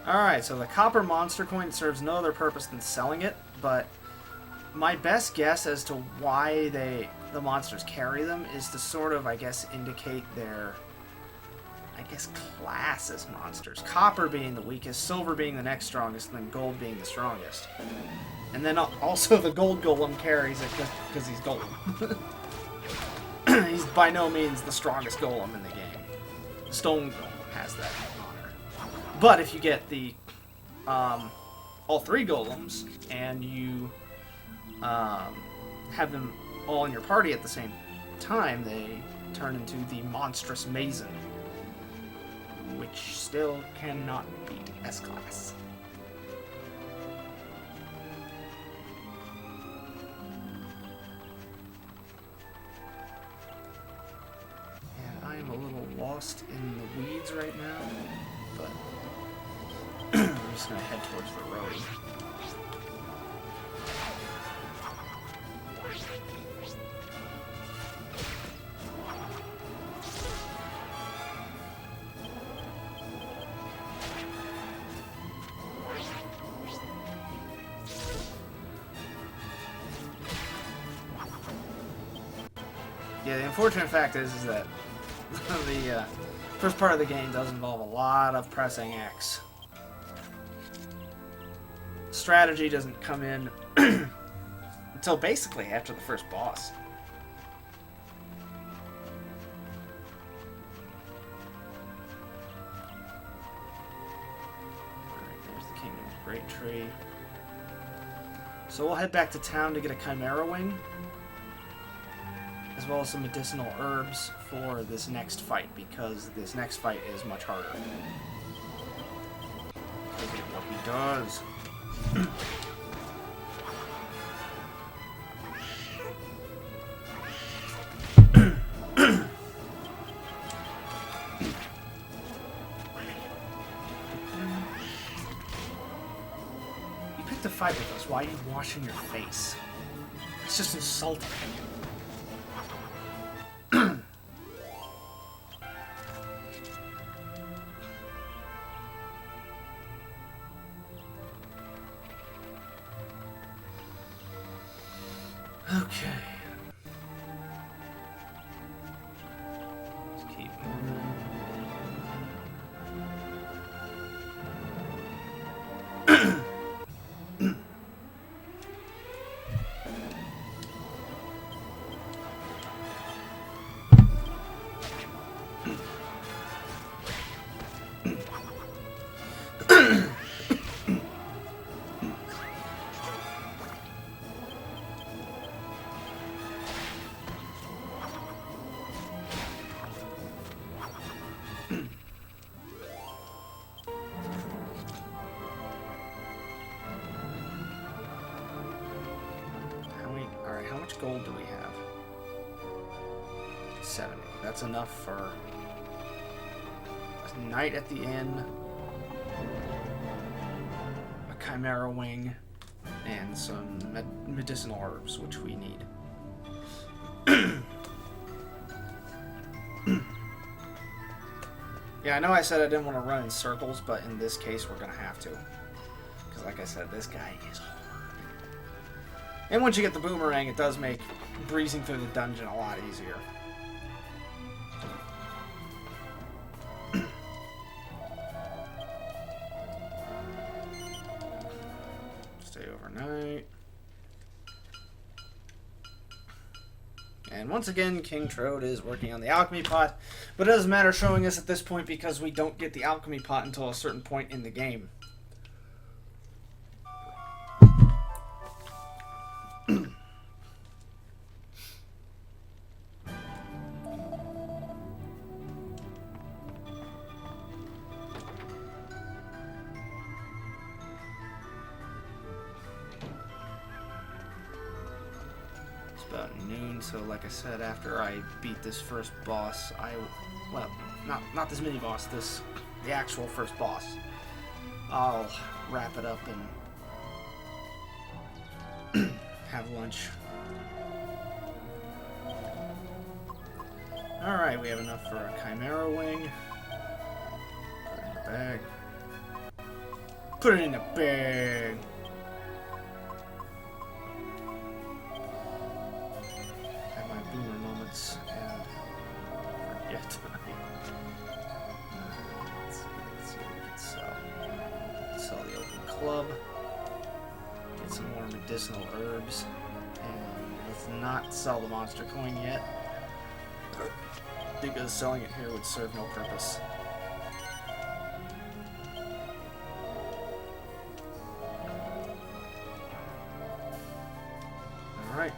Alright, so the copper monster coin serves no other purpose than selling it, but my best guess as to why the monsters carry them is to sort of, I guess, indicate their, class as monsters. Copper being the weakest, silver being the next strongest, and then gold being the strongest. And then also the gold golem carries it because he's golem. He's by no means the strongest golem in the game. Stone golem has that honor. But if you get the all three golems and you have them all in your party at the same time, they turn into the monstrous Mason, which still cannot beat S-Class. And I am a little lost in the weeds right now, but I'm just going to head towards the road. Yeah, the unfortunate fact is that the first part of the game does involve a lot of pressing X. Strategy doesn't come in until basically after the first boss. Alright, there's the Kingdom's Great Tree. So we'll head back to town to get a Chimera Wing, as well as some medicinal herbs for this next fight, because this next fight is much harder. Because of what he does. You picked a fight with us. Why are you washing your face? It's just insulting. Alright, how much gold do we have? 70. That's enough for a night at the inn, a chimera wing, and some medicinal herbs, which we need. Yeah, I know I said I didn't want to run in circles, but in this case we're going to have to. Because like I said, this guy is hard. And once you get the boomerang, it does make breezing through the dungeon a lot easier. Stay overnight. And once again, King Trode is working on the alchemy pot, but it doesn't matter showing us at this point because we don't get the alchemy pot until a certain point in the game. About noon, so like I said, after I beat this first boss, well, not this mini boss, the actual first boss, I'll wrap it up and have lunch. Alright, we have enough for a chimera wing. Put it in the bag. Put it in the bag. Boomer moments and forget. Let's see what we can sell. Sell the open club. Get some more medicinal herbs. And let's not sell the monster coin yet, because selling it here would serve no purpose. Alright.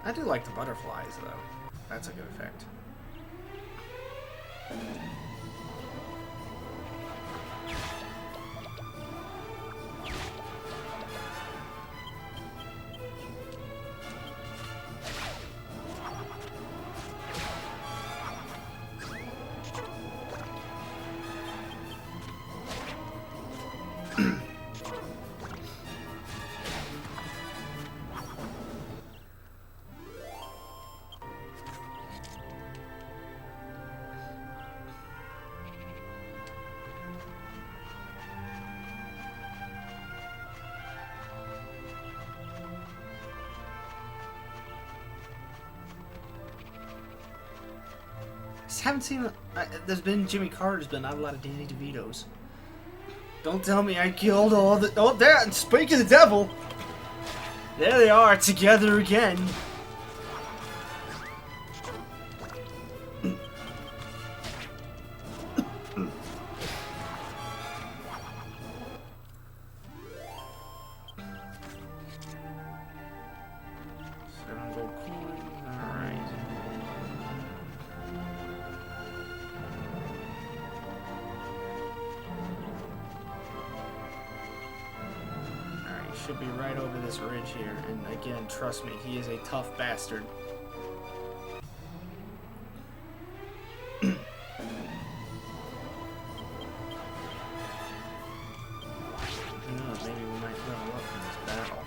I do like the butterflies, though. That's a good effect. Just haven't seen. There's been Jimmy Carter's, but not a lot of Danny DeVito's. Don't tell me I killed all the. Oh, there! Speak of the devil! There they are, together again. should be right over this ridge here. And again, trust me, he is a tough bastard. Maybe we might level up in this battle.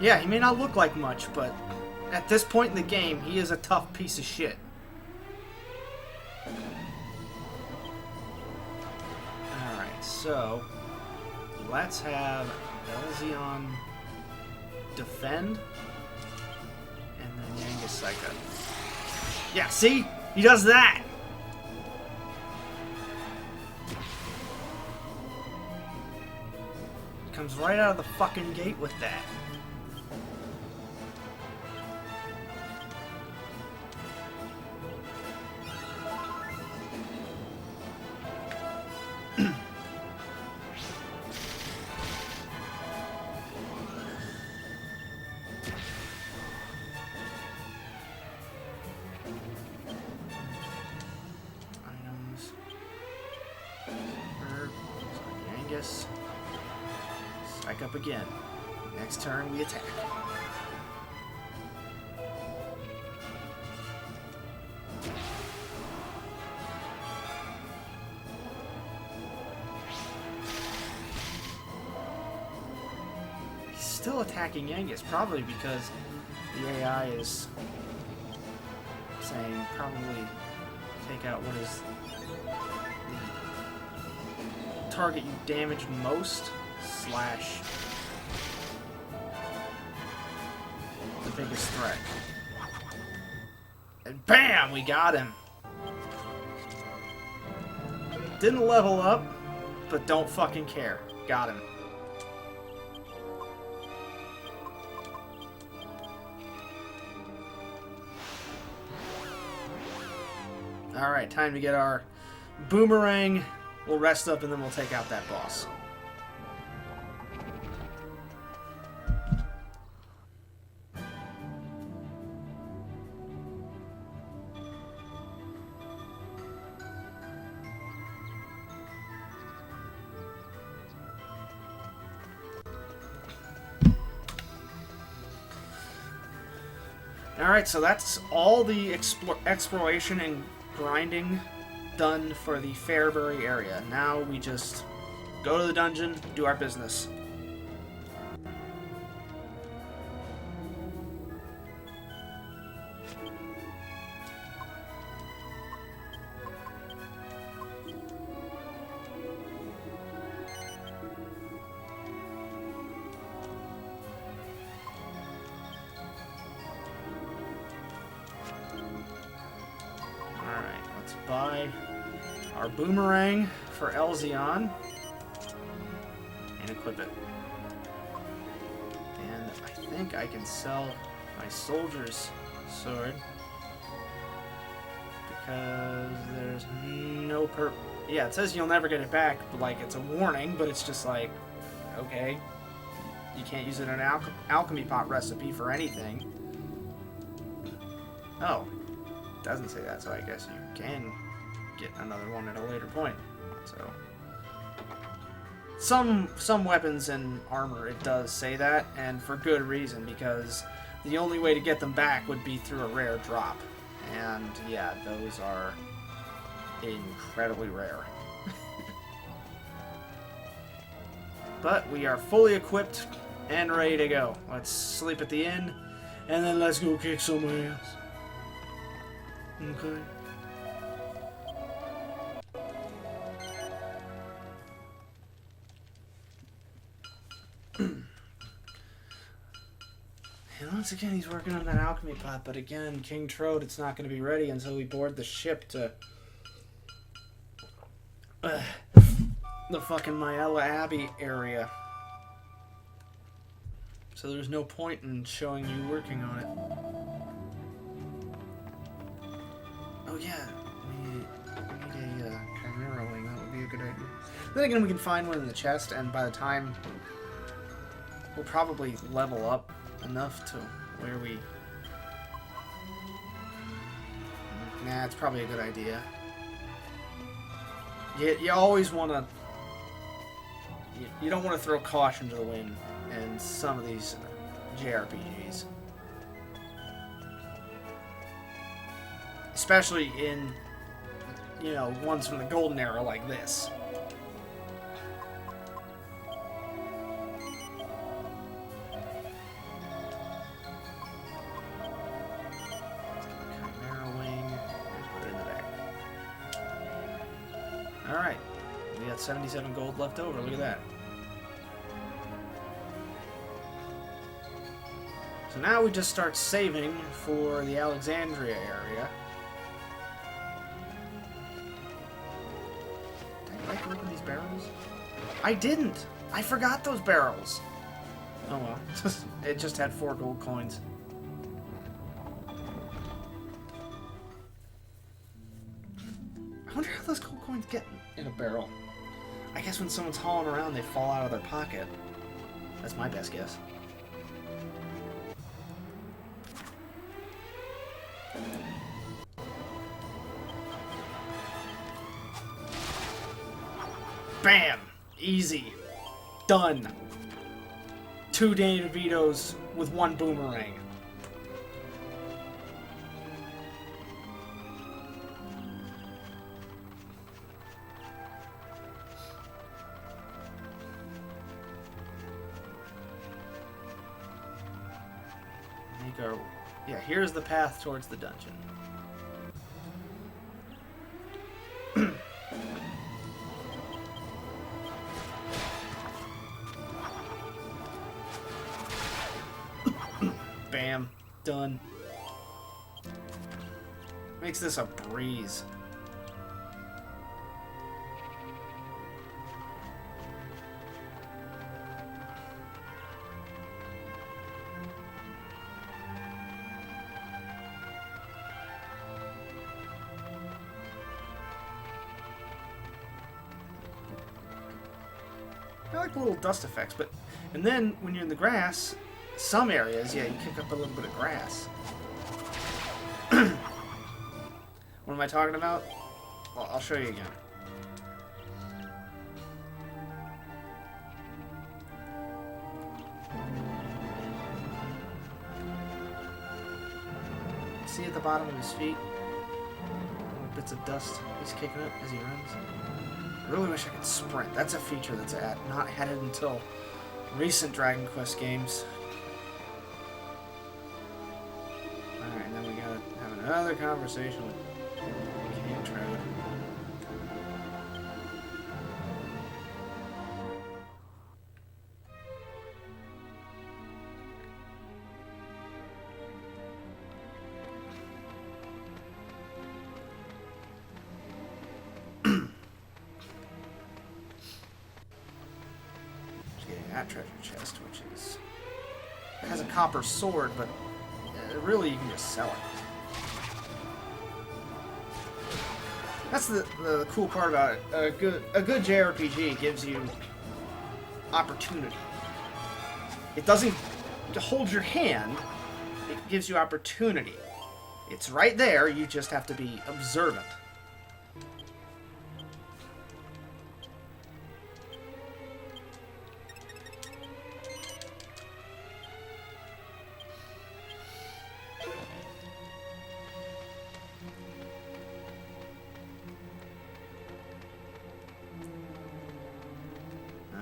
Yeah, he may not look like much, but at this point in the game, he is a tough piece of shit. Alright, so let's have Elzion defend, and then Yangus Psycho. Yeah, see? He does that! Comes right out of the fucking gate with that. Strike up again. Next turn, we attack. He's still attacking Yangus, probably because the AI is saying probably take out what is the target you damaged most / the biggest threat. And BAM! We got him! Didn't level up, but don't fucking care. Got him. Alright, time to get our boomerang. We'll rest up and then we'll take out that boss. Alright, so that's all the exploration and grinding done for the Fairbury area. Now we just go to the dungeon, do our business. Buy our boomerang for Elzion and equip it. And I think I can sell my soldier's sword because there's no yeah, it says you'll never get it back, but like it's a warning, but it's just like, okay, you can't use it in an alchemy pot recipe for anything. Oh. Doesn't say that, so I guess you can get another one at a later point. So some weapons and armor it does say that, and for good reason, because the only way to get them back would be through a rare drop. And yeah, those are incredibly rare. But we are fully equipped and ready to go. Let's sleep at the inn, and then let's go kick some ass. Okay. And once again, he's working on that alchemy pot, but again, King Trode, it's not going to be ready until we board the ship to the fucking Myella Abbey area. So there's no point in showing you working on it. Oh yeah, we need a chimera wing. That would be a good idea. Then again, we can find one in the chest, and by the time we'll probably level up enough to where we... Nah, it's probably a good idea. You always want to... You don't want to throw caution to the wind in some of these JRPGs. Especially in, you know, ones from the golden era like this. Chimera wing, and put it in the bag. Alright, we got 77 gold left over, look at that. So now we just start saving for the Alexandria area. Did I like to open these barrels? I didn't! I forgot those barrels! Oh well. It just had 4 gold coins. I wonder how those gold coins get in a barrel. I guess when someone's hauling around, they fall out of their pocket. That's my best guess. Bam! Easy. Done. 2 Danny DeVitos with 1 boomerang. Yeah, here's the path towards the dungeon. Bam. Done. Makes this a breeze. I like the little dust effects, but... And then, when you're in the grass, some areas, yeah, you kick up a little bit of grass. What am I talking about? Well, I'll show you again. See at the bottom of his feet? Little bits of dust he's kicking up as he runs. I really wish I could sprint. That's a feature that's not added until recent Dragon Quest games. Alright, and then we gotta have another conversation with Cantrode. That treasure chest, which is... It has a copper sword, but really you can just sell it. That's the cool part about it. A good JRPG gives you opportunity. It doesn't hold your hand, it gives you opportunity. It's right there, you just have to be observant.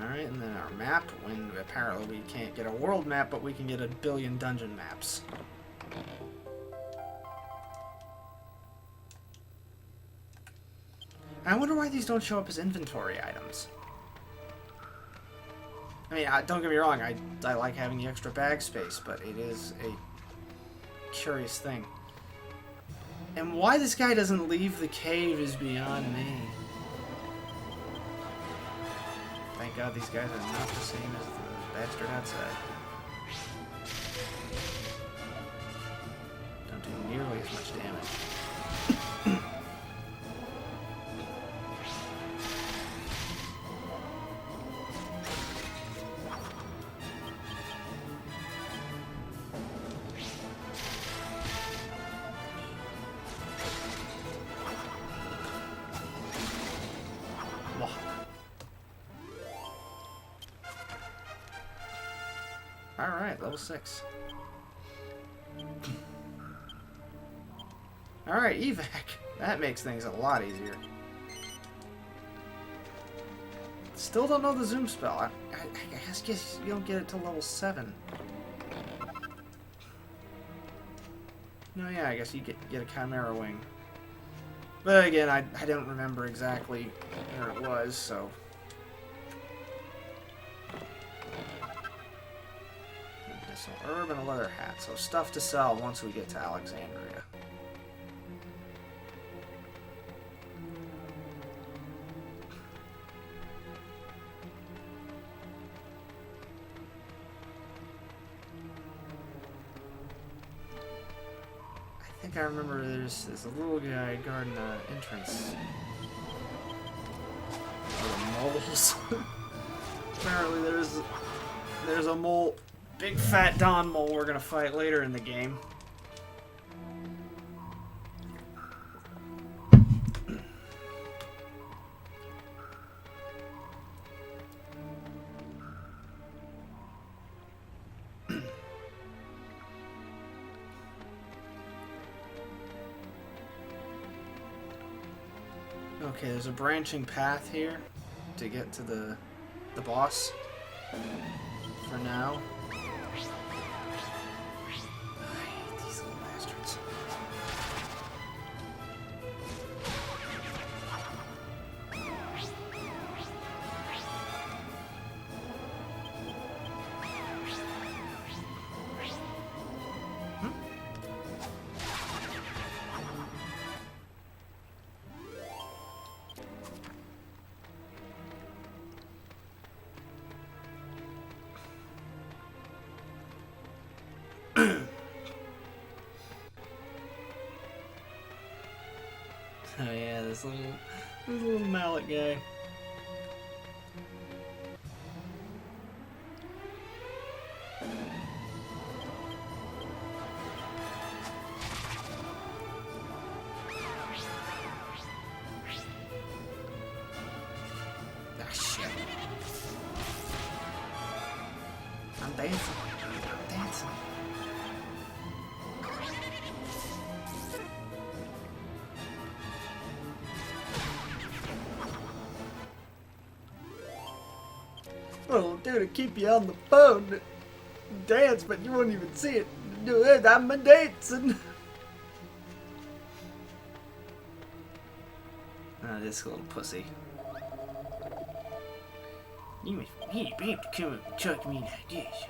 Alright, and then our map, when apparently we can't get a world map, but we can get 1 billion dungeon maps. I wonder why these don't show up as inventory items. I mean, don't get me wrong, I like having the extra bag space, but it is a curious thing. And why this guy doesn't leave the cave is beyond me. Thank God these guys are not the same as the bastard outside. nearly as much damage. Alright, level 6. Alright, evac. That makes things a lot easier. Still don't know the zoom spell. I guess you don't get it till level 7. No, yeah, I guess you get a Chimera Wing. But again, I don't remember exactly where it was, so... Medicinal herb and a leather hat. So stuff to sell once we get to Alexandria. I think I remember there's a little guy guarding the entrance. Oh, the moles. Apparently there's a mole. Big fat Don mole we're gonna fight later in the game. Okay, there's a branching path here to get to the boss for now. Oh yeah, this little mallet guy. Ah shit. I'm dancing. I'm dancing. Well, dude, to keep you on the phone, dance, but you won't even see it. Dude, I'm a dancing. Ah, this little pussy. You must be able to come up and talk to me like this.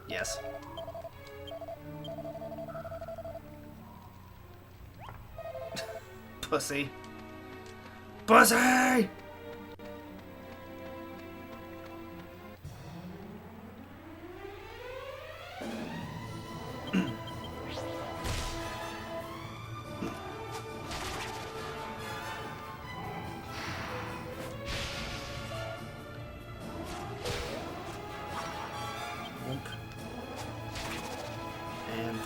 Yes. Pussy. Pussy! And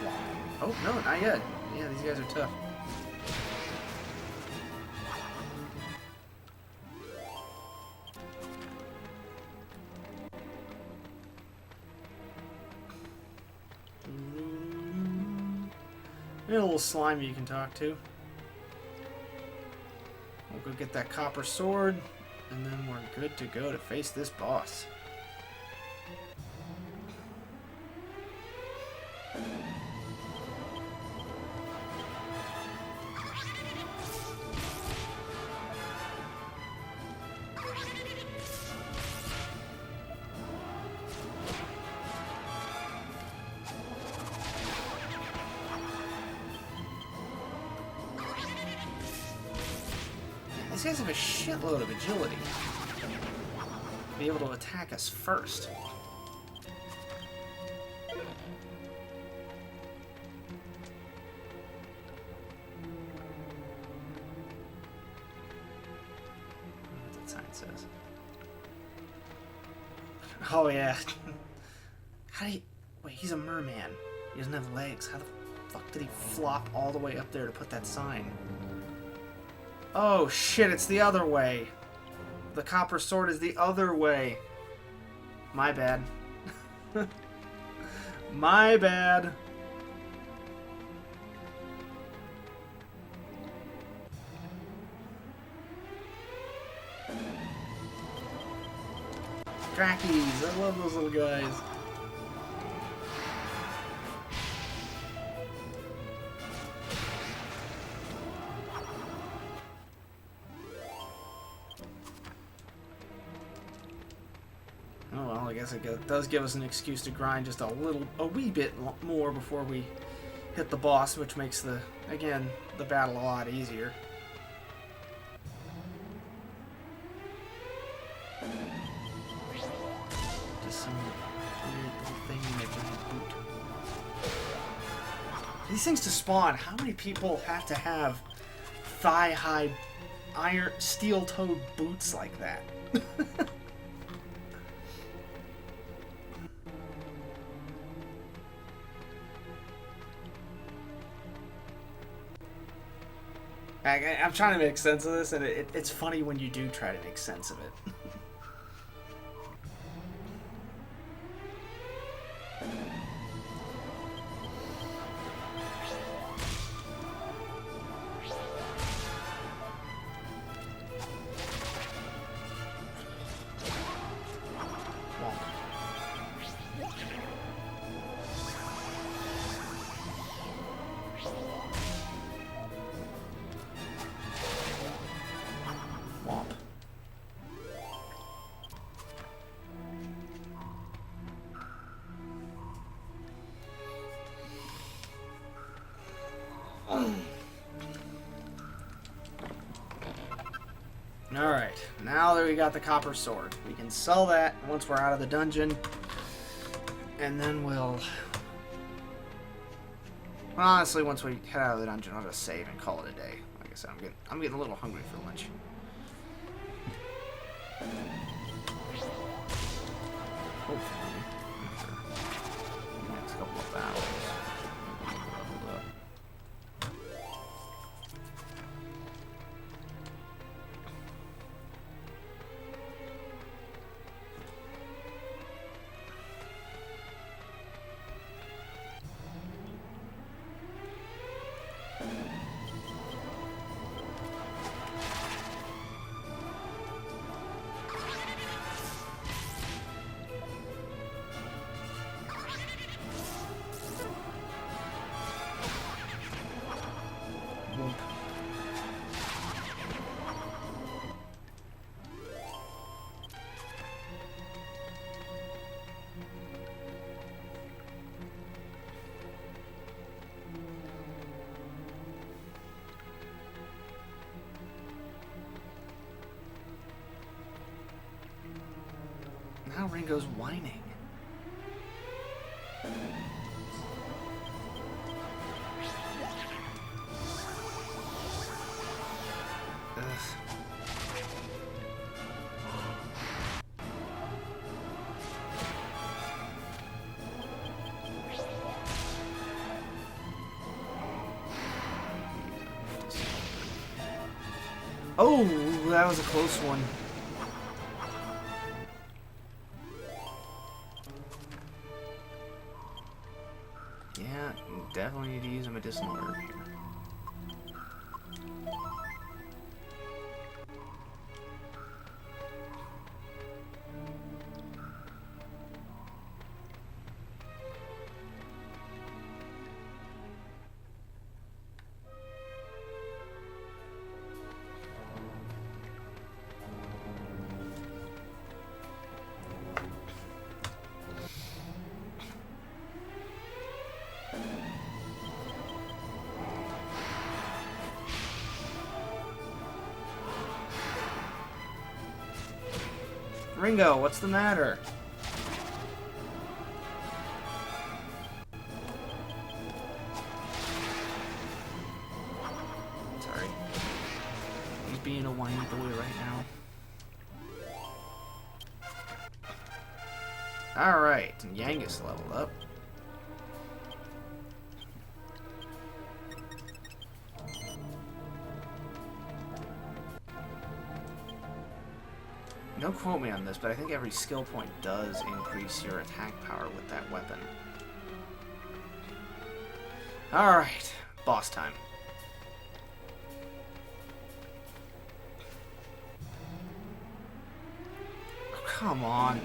oh no, not yet. Yeah, these guys are tough. There's a little slime you can talk to. We'll go get that copper sword, and then we're good to go to face this boss. These guys have a shitload of agility. Be able to attack us first. says. Oh, yeah. How do you... Wait, he's a merman. He doesn't have legs. How the fuck did he flop all the way up there to put that sign? Oh, shit, it's the other way. The copper sword is the other way. My bad. My bad. Drackies, I love those little guys. Oh well, I guess it does give us an excuse to grind just a wee bit more before we hit the boss, which makes the battle a lot easier. Just some weird little thing in a giant boot. These things to spawn, how many people have to have thigh-high iron steel-toed boots like that? I'm trying to make sense of this, and it's funny when you do try to make sense of it. Alright, now that we got the copper sword, we can sell that once we're out of the dungeon, and then we'll... Well, honestly, once we head out of the dungeon, I'll just save and call it a day. Like I said, I'm getting a little hungry for lunch. Hopefully, after the next couple of battles, we'll be leveled up. Now Ringo's whining. Ugh. Oh, that was a close one. Yeah, definitely need to use a medicinal herb here. Ringo, what's the matter? Sorry. He's being a whiny boy right now. Alright, and Yangus leveled up. Don't quote me on this, but I think every skill point does increase your attack power with that weapon. Alright, boss time. Oh, come on.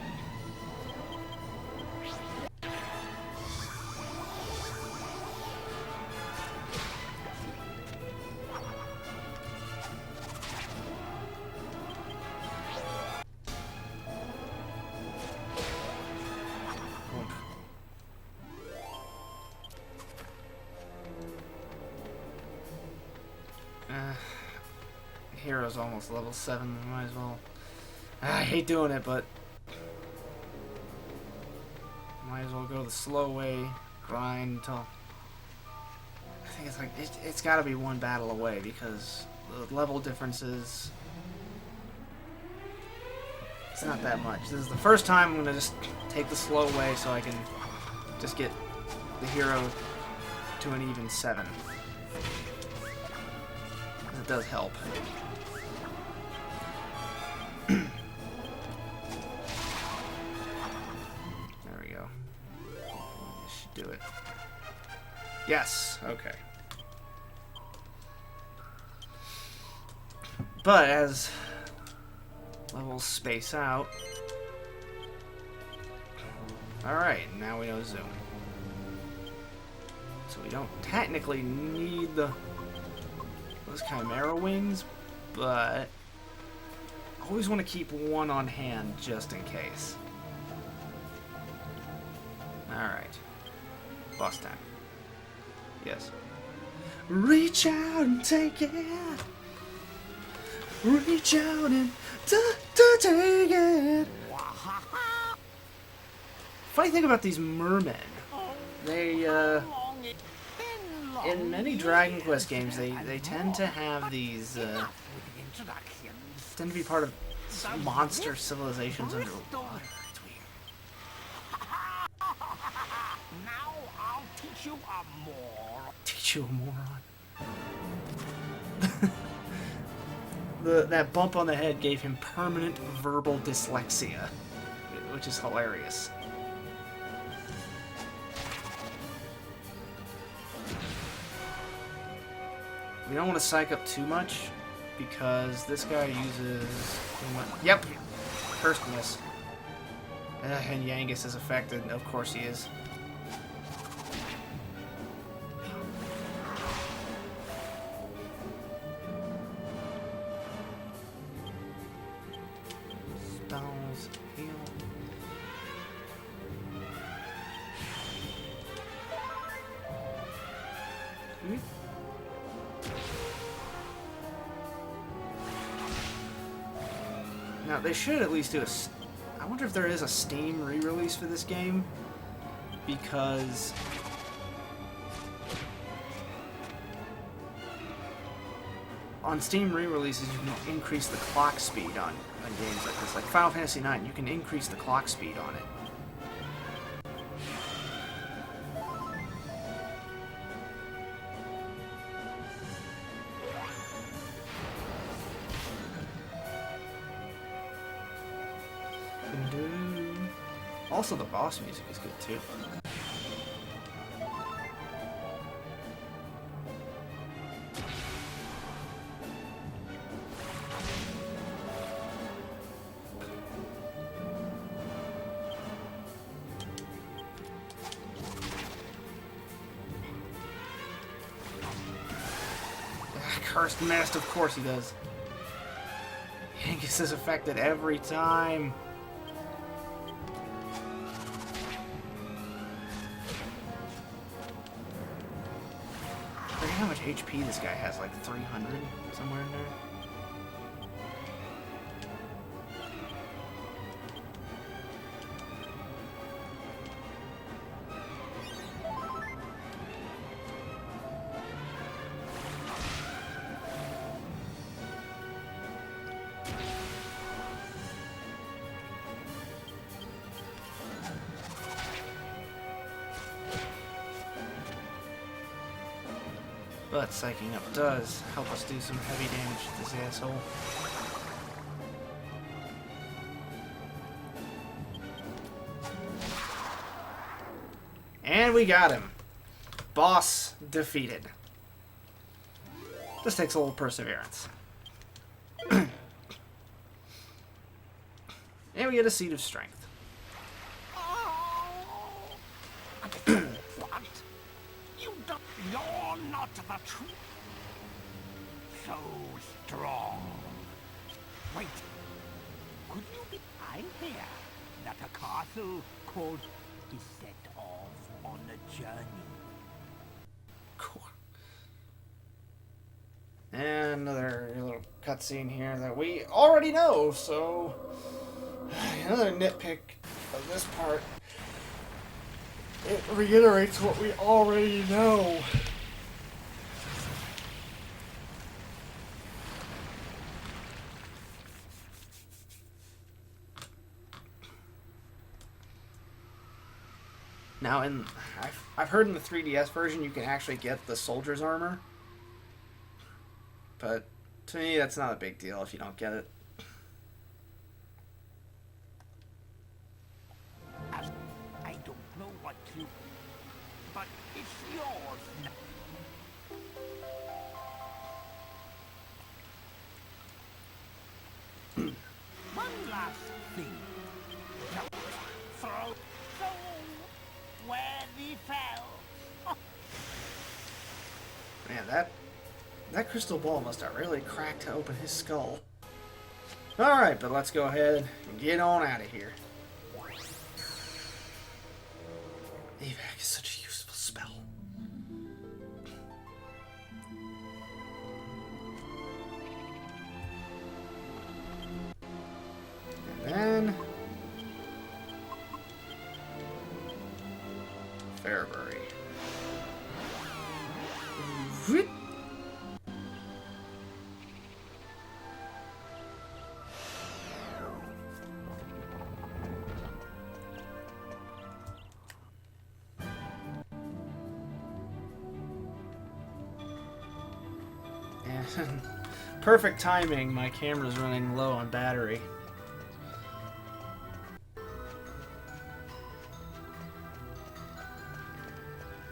Hero's almost level 7, might as well. I hate doing it, but might as well go the slow way, grind until I think it's like it's got to be one battle away because the level differences. It's not that much. This is the first time I'm gonna just take the slow way so I can just get the hero to an even 7. It does help. There we go. This should do it. Yes, okay. But as levels space out, alright, now we know zoom. So we don't technically need those Chimera wings, but I always want to keep one on hand just in case. Alright. Boss time. Yes. Reach out and take it. Reach out and take it. Funny thing about these mermen, they in many Dragonquest games they tend to have these tend to be part of monster civilizations underwater. It's weird. Now I'll teach you a moron. Teach you a moron. That bump on the head gave him permanent verbal dyslexia, which is hilarious. We don't want to psych up too much because this guy uses... Yep! First miss. And Yangus is affected. Of course he is. Spells, heal. Now, they should at least do a... I wonder if there is a Steam re-release for this game, because... on Steam re-releases, you can increase the clock speed on games like this. Like Final Fantasy IX, you can increase the clock speed on it. Also, the boss music is good too. Cursed mist, of course he does. Yangus is affected every time. How much HP this guy has, like 300 somewhere in there. But psyching up does help us do some heavy damage to this asshole. And we got him. Boss defeated. This takes a little perseverance. And we get a Seed of Strength. What? You don't... You're not the truth. So strong. Wait. Could you be... I hear that a castle called is set off on a journey. Cool. And another little cutscene here that we already know, so... Another nitpick of this part. It reiterates what we already know. Now, I've heard in the 3DS version you can actually get the soldier's armor, but to me that's not a big deal if you don't get it. I don't know what you... But it's yours now. One last thing. Don't throw... So, where we fell. Man, that crystal ball must have really cracked to open his skull. Alright, but let's go ahead and get on out of here. Evac is such a useful spell. And then... Fairbury. Whoop. And perfect timing, my camera's running low on battery.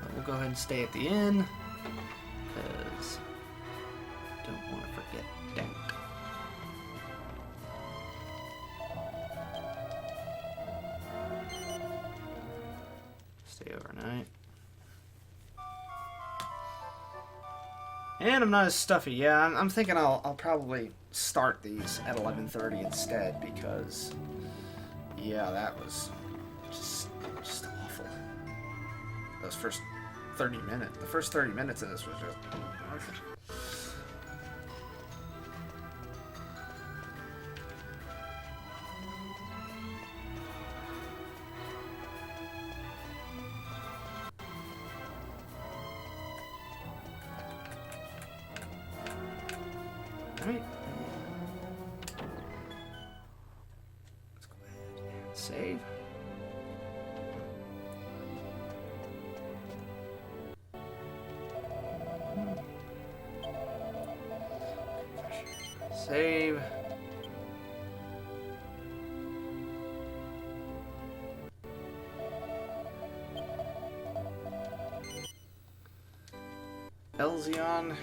But we'll go ahead and stay at the inn, because I don't want to forget Dank. Stay overnight. And I'm not as stuffy. Yeah, I'm thinking I'll probably start these at 11:30 instead, because yeah, that was just awful. Those first 30 minutes. The first 30 minutes of this was just... Alright. Let's go ahead and save. Save. Elzion.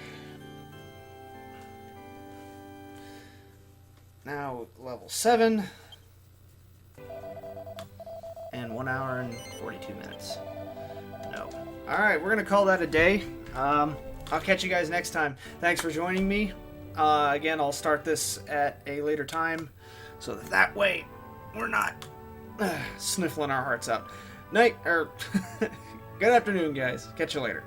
Now level 7. And 1 hour and 42 minutes. No. Alright, we're going to call that a day. I'll catch you guys next time. Thanks for joining me. Again, I'll start this at a later time, so that way we're not sniffling our hearts out. Night, or good afternoon, guys. Catch you later.